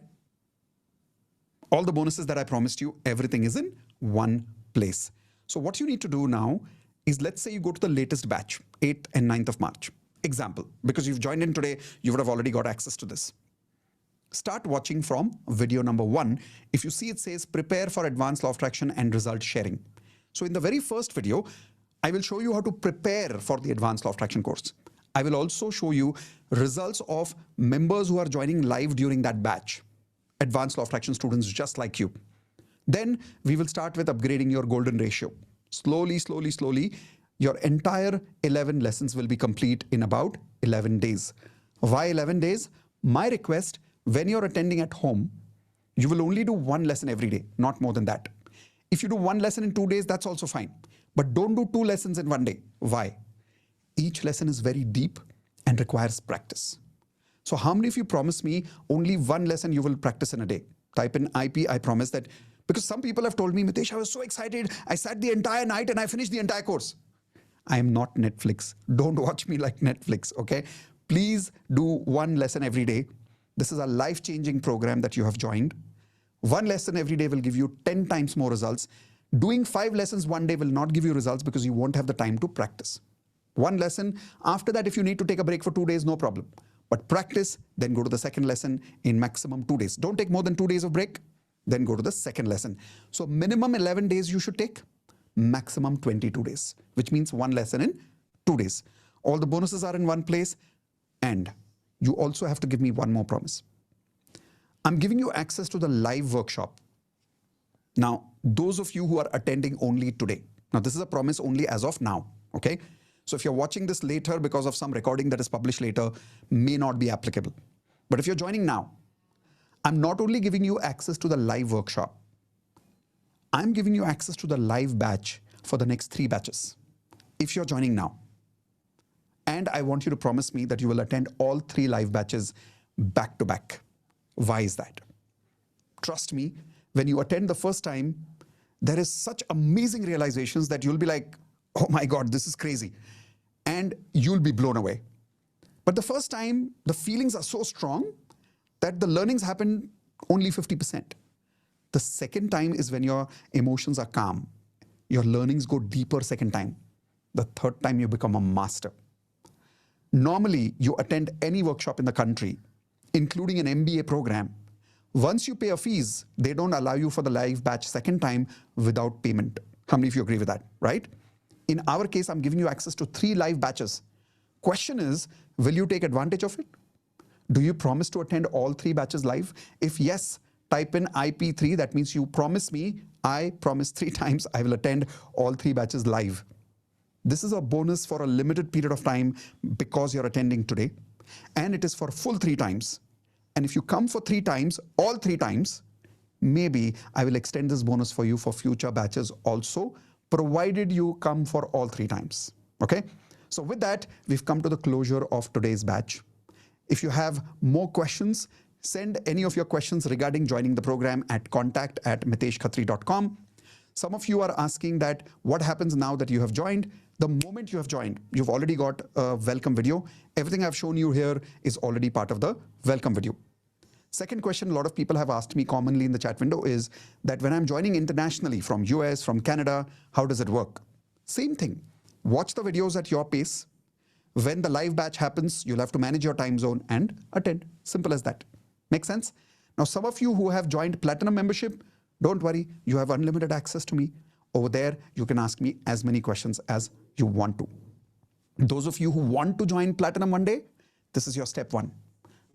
All the bonuses that I promised you, everything is in one place. So what you need to do now is, let's say you go to the latest batch, 8th and 9th of March. Example, because you've joined in today, you would have already got access to this. Start watching from video number 1. If you see, it says prepare for advanced law of attraction and result sharing. So in the very first video, I will show you how to prepare for the advanced law of attraction course. I will also show you results of members who are joining live during that batch. Advanced law of attraction students just like you. Then we will start with upgrading your golden ratio. Slowly, your entire 11 lessons will be complete in about 11 days. Why 11 days? My request, when you're attending at home, you will only do 1 lesson every day, not more than that. If you do 1 lesson in 2 days, that's also fine. But don't do 2 lessons in 1 day. Why? Each lesson is very deep and requires practice. So how many of you promise me only 1 lesson you will practice in a day? Type in IP, I promise that. Because some people have told me, Mitesh, I was so excited. I sat the entire night and I finished the entire course. I am not Netflix. Don't watch me like Netflix, okay? Please do 1 lesson every day. This is a life-changing program that you have joined. 1 lesson every day will give you 10 times more results. Doing 5 lessons one day will not give you results because you won't have the time to practice. 1 lesson. After that, if you need to take a break for 2 days, no problem. But practice, then go to the second lesson in maximum 2 days. Don't take more than 2 days of break, then go to the second lesson. So minimum 11 days you should take, maximum 22 days, which means 1 lesson in 2 days. All the bonuses are in one place, and you also have to give me one more promise. I'm giving you access to the live workshop. Now, those of you who are attending only today, now this is a promise only as of now, okay? So if you're watching this later because of some recording that is published later, may not be applicable. But if you're joining now, I'm not only giving you access to the live workshop, I'm giving you access to the live batch for the next 3 batches. If you're joining now, and I want you to promise me that you will attend all 3 live batches back to back. Why is that? Trust me, when you attend the first time, there is such amazing realizations that you'll be like, oh my God, this is crazy. And you'll be blown away. But the first time, the feelings are so strong that the learnings happen only 50%. The second time is when your emotions are calm. Your learnings go deeper second time. The third time you become a master. Normally, you attend any workshop in the country, including an MBA program. Once you pay a fees, they don't allow you for the live batch second time without payment. How many of you agree with that, right? In our case, I'm giving you access to 3 live batches. Question is, will you take advantage of it? Do you promise to attend all 3 batches live? If yes, type in IP3. That means you promise me, I promise 3 times I will attend all 3 batches live. This is a bonus for a limited period of time because you're attending today. And it is for full 3 times. And if you come for 3 times, all 3 times, maybe I will extend this bonus for you for future batches also, provided you come for all 3 times. Okay? So with that, we've come to the closure of today's batch. If you have more questions, send any of your questions regarding joining the program at contact@miteshkhatri.com. Some of you are asking that what happens now that you have joined? The moment you have joined, you've already got a welcome video. Everything I've shown you here is already part of the welcome video. Second question a lot of people have asked me commonly in the chat window is that when I'm joining internationally from US, from Canada, how does it work? Same thing. Watch the videos at your pace. When the live batch happens, you'll have to manage your time zone and attend. Simple as that. Make sense? Now, some of you who have joined Platinum membership, don't worry, you have unlimited access to me. Over there, you can ask me as many questions as you want to. Those of you who want to join Platinum one day, this is your step 1.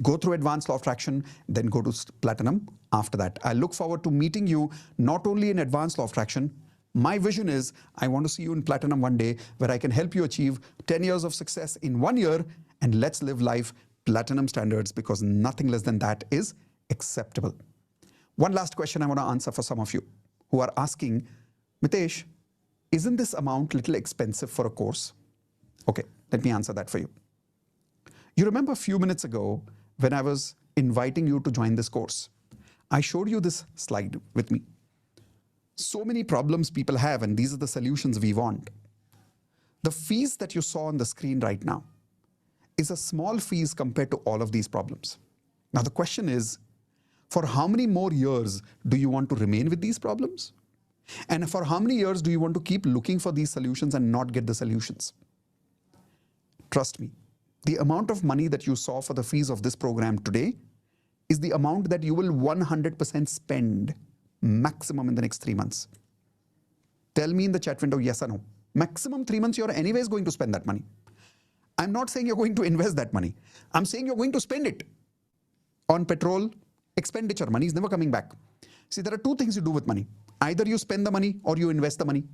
Go through Advanced Law of Attraction, then go to Platinum after that. I look forward to meeting you not only in Advanced Law of Attraction. My vision is I want to see you in Platinum one day where I can help you achieve 10 years of success in 1 year, and let's live life Platinum standards, because nothing less than that is acceptable. One last question I want to answer for some of you who are asking, Mitesh, isn't this amount little expensive for a course? Okay, let me answer that for you. You remember a few minutes ago when I was inviting you to join this course, I showed you this slide with me. So many problems people have, and these are the solutions we want. The fees that you saw on the screen right now is a small fees compared to all of these problems. Now the question is, for how many more years do you want to remain with these problems? And for how many years do you want to keep looking for these solutions and not get the solutions? Trust me, the amount of money that you saw for the fees of this program today is the amount that you will 100% spend maximum in the next 3 months. Tell me in the chat window, yes or no. Maximum 3 months, you're anyways going to spend that money. I'm not saying you're going to invest that money. I'm saying you're going to spend it on petrol, expenditure. Money is never coming back. See, there are 2 things you do with money. Either you spend the money or you invest the money.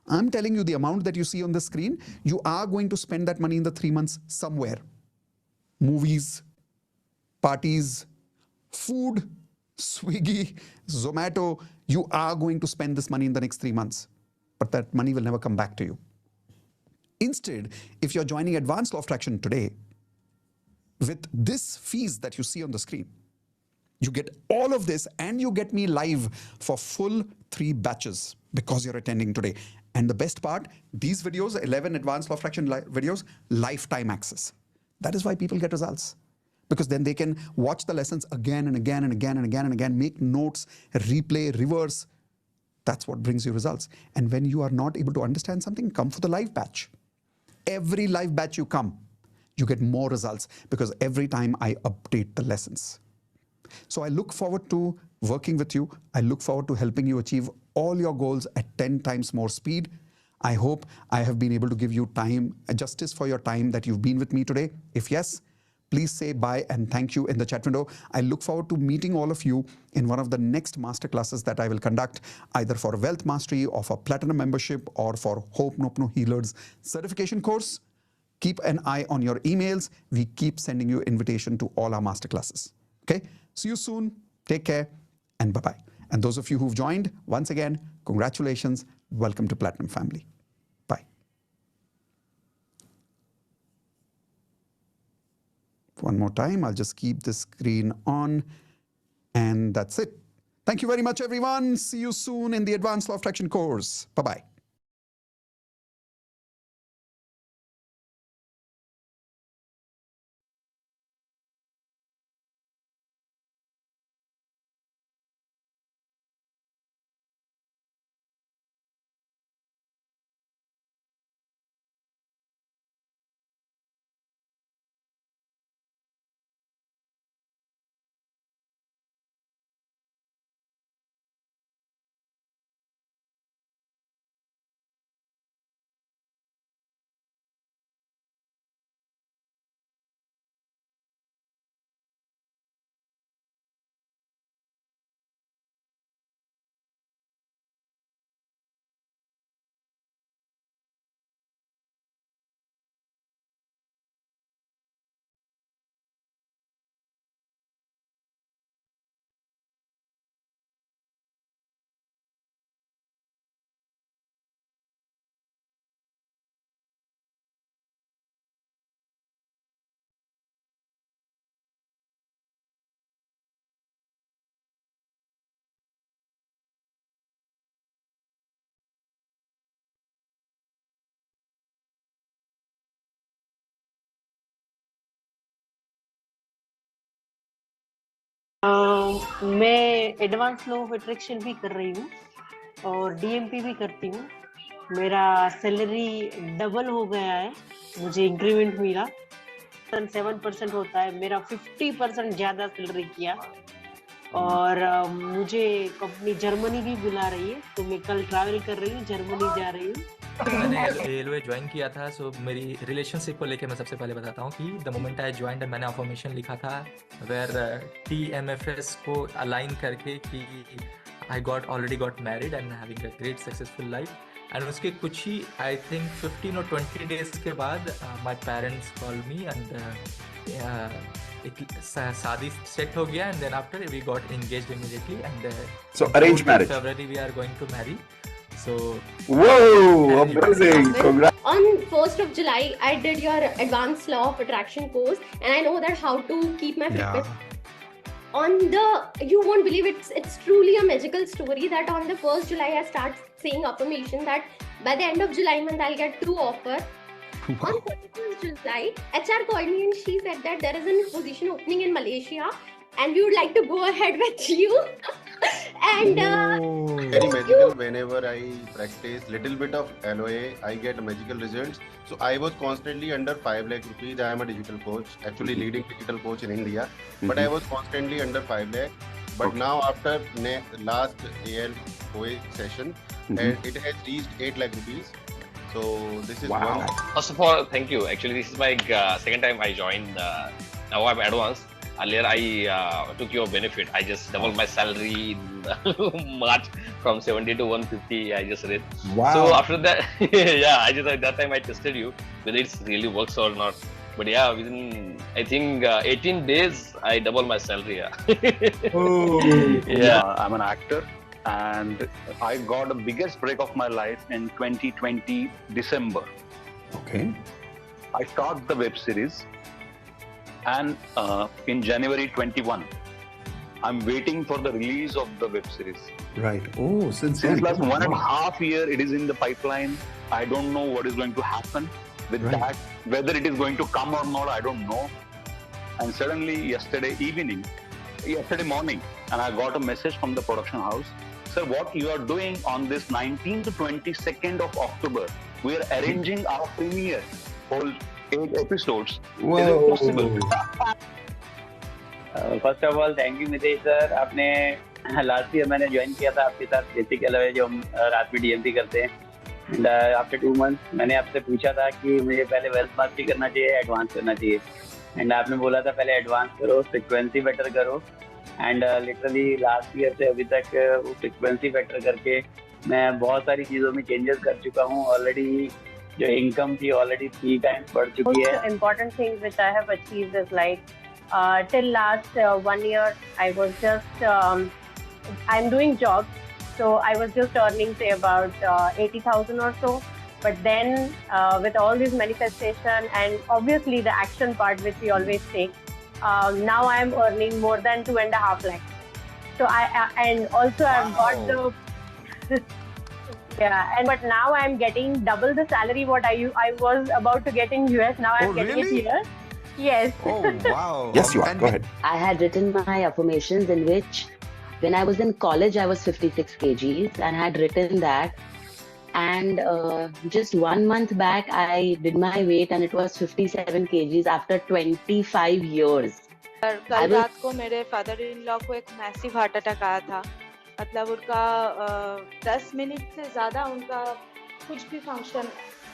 I'm telling you the amount that you see on the screen, you are going to spend that money in the 3 months somewhere. Movies, parties, food, Swiggy, Zomato, you are going to spend this money in the next 3 months, but that money will never come back to you. Instead, if you're joining Advanced Law of Attraction today, with this fees that you see on the screen, you get all of this and you get me live for full 3 batches because you're attending today. And the best part, these videos, 11 Advanced Law of Attraction videos, lifetime access. That is why people get results. Because then they can watch the lessons again and again and again and again and again, make notes, replay, reverse. That's what brings you results. And when you are not able to understand something, come for the live batch. Every live batch you come, you get more results because every time I update the lessons. So I look forward to working with you. I look forward to helping you achieve all your goals at 10 times more speed. I hope I have been able to give you time, justice for your time that you've been with me today. If yes, please say bye and thank you in the chat window. I look forward to meeting all of you in one of the next masterclasses that I will conduct, either for Wealth Mastery or for Platinum membership or for Hope Nopno Healers certification course. Keep an eye on your emails. We keep sending you invitation to all our masterclasses. Okay? See you soon. Take care and bye-bye. And those of you who've joined, once again, congratulations. Welcome to Platinum family. Bye. One more time, I'll just keep the screen on, and that's it. Thank you very much, everyone. See you soon in the Advanced Law of Attraction course. Bye-bye. मैं advance law of attraction भी कर रही हूँ और DMP भी करती हूँ। मेरा सैलरी डबल हो गया है, मुझे इंक्रीमेंट मिला। 7% होता है, मेरा 50% ज्यादा सैलरी किया और मुझे कंपनी जर्मनी भी बुला रही है, तो मैं कल ट्रैवल कर रही हूँ, जर्मनी जा रही हूँ। मैंने रेलवे ज्वाइन किया था, सो मेरी रिलेशनशिप को लेके मैं सबसे पहले बताता हूँ कि द मोमेंट आई ज्वाइंड मैंने अफर्मेशन लिखा था वेयर TMFS को अलाइन करके कि I already got married and having a great successful life. And उसके कुछ ही आई थिंक 15 और 20 डेज के बाद my parents call me and एक शादी सेट हो गया and then after we got engaged immediately and so arrange marriage February we are going to marry. So, whoa, amazing! Congrats. On 1st of July, I did your Advanced Law of Attraction course, and I know that how to keep my fitness. You won't believe it's truly a magical story that on the 1st July I start saying affirmation that by the end of July month I'll get 2 offers. On 31st July, HR called me and she said that there is a position opening in Malaysia and we would like to go ahead with you. And very magical. Whenever I practice little bit of LOA, I get magical results. So I was constantly under 5 lakh rupees. I am a digital coach, actually leading digital coach in India. But I was constantly under 5 lakh. But now after last ALOA session, and it has reached 8 lakh rupees. So this is one. First of all, thank you. Actually, this is my second time I joined. Now I'm advanced. Earlier, I took your benefit. I just doubled my salary in March from 70 to 150. I just read. Wow. So after that, yeah, I just at that time I tested you whether it really works or not. But yeah, within I think 18 days, I doubled my salary. Yeah. Oh. Yeah. I'm an actor, and I got the biggest break of my life in 2020 December. Okay. I started the web series. And in January 21, I'm waiting for the release of the web series. Right. Oh, since last 1.5 years, it is in the pipeline. I don't know what is going to happen with that. Whether it is going to come or not, I don't know. And suddenly, yesterday morning, and I got a message from the production house. Sir, what you are doing on this 19th to 22nd of October, we are arranging our premiere. Whole 8 episodes. Whoa. Is it possible? First of all thank you Mitesh sir. आपने last year मैंने join किया था आपके साथ basic LOA जो हम रात में DMP करते हैं। एंड आफ्टर 2 months मैंने आपसे पूछा था कि मुझे पहले वेल्थ मास्टरी करना चाहिए, एडवांस करना चाहिए। एंड आपने बोला था पहले एडवांस करो, फ्रिक्वेंसी बेटर करो, एंड लिटरली लास्ट ईयर से अभी तक वो फ्रिक्वेंसी बेटर करके मैं बहुत सारी चीज़ों में चेंजेस कर चुका हूँ ऑलरेडी. जो इनकम थी ऑलरेडी 3 times बढ़ चुकी है. Also, important things which I have achieved is like till last 1 year I was just I'm doing jobs, so I was just earning say about 80,000 or so. But then with all this manifestation and obviously the action part which we always take, now I am earning more than 2.5 lakhs. So I and also I've got the yeah, and but now I'm getting double the salary what I was about to get in US. Now I'm getting it here. Yes. Oh, wow. Yes, you are. Go ahead. I had written my affirmations in which, when I was in college, I was 56 kgs and had written that. And just 1 month back, I did my weight and it was 57 kgs after 25 years. कल रात को मेरे father in law को एक massive heart attack आया था. मतलब उनका 10 मिनट से ज़्यादा उनका कुछ भी फंक्शन,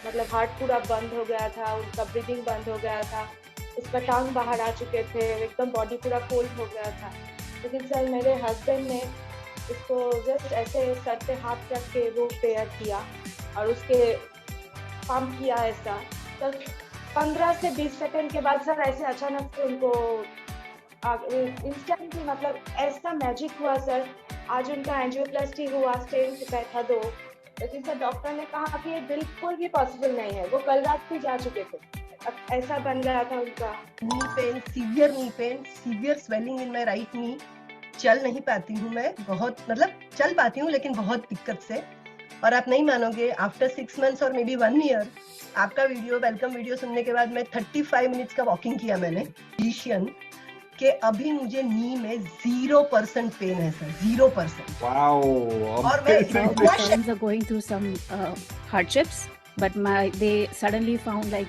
मतलब हार्ट पूरा बंद हो गया था, उनका ब्रीदिंग बंद हो गया था, उसका टांग बाहर आ चुके थे, एकदम बॉडी पूरा कोल्ड हो गया था. लेकिन सर मेरे हस्बैंड ने उसको जस्ट ऐसे सर पे हाथ रख के वो प्रेयर किया और उसके पंप किया ऐसा. तो 15 से 20 सेकंड के बाद सर ऐसे अचानक से उनको इंस्टेंटली, मतलब ऐसा मैजिक हुआ सर. आज उनका एंजियोप्लास्टी हुआ, स्टेंट बैठा 2. लेकिन सर डॉक्टर ने कहा कि ये बिल्कुल भी पॉसिबल नहीं है. वो कल रात भी जा चुके थे. अब ऐसा बन गया था उनका. Knee pain, severe swelling in my right knee. चल नहीं पाती हूँ मैं, बहुत मतलब चल पाती हूँ लेकिन बहुत दिक्कत से. और आप नहीं मानोगे, आफ्टर 6 months और मे बी 1 year आपका वीडियो, वेलकम वीडियो सुनने के बाद मैं 35 minutes का वॉकिंग किया मैंने. फिजिशियन कि अभी मुझे नी में 0% पेन है सर, 0%. Wow. और मैं My friends are going through some hardships, but they suddenly found like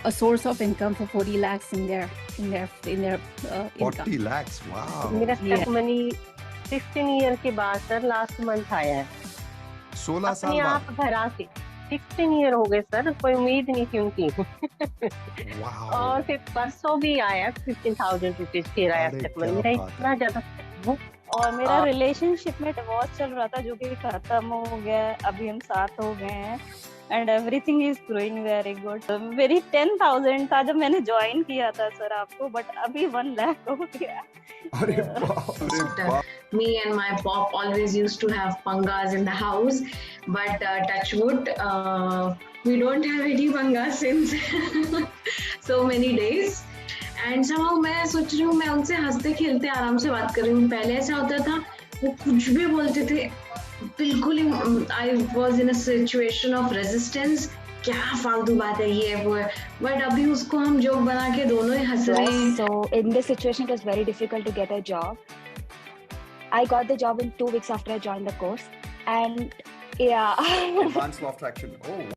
a source of income for 40 lakhs in their income. 40 lakhs, wow. मेरा स्टेप मनी 16 year के बाद सर लास्ट मंथ आया है. 16 साल अपने बाद. आप घर से 16 year हो गए सर, कोई उम्मीद नहीं थी उनकी. और फिर परसों भी आया 15,000 रुपीज फिर आया स्टेप मनी. मेरा इतना ज्यादा. और मेरा रिलेशनशिप में डिवोर्स चल रहा था जो कि खत्म हो गया. अभी हम साथ हो गए हैं and everything is growing very good. मेरी 10,000 था जब मैंने ज्वाइन किया था सर आपको, बट अभी 1 लाख हो गया. अरे वाह. Me and my pop always used to have pangas in the house, but touch wood, we don't have any pangas since so many days. And somehow मैं सोच रही हूँ, मैं उनसे हंसते खेलते आराम से बात कर रही हूँ. पहले ऐसा होता था, वो कुछ भी बोलते थे, बिल्कुल ही I was in a situation of resistance. क्या फालतू बात है ये वो है. बट अभी उसको हम जोक बना के दोनों ही हंस रहे हैं. So in this situation, it was very difficult to get a job. I got the job in 2 weeks after I joined the course, and yeah. Advanced law of attraction. Oh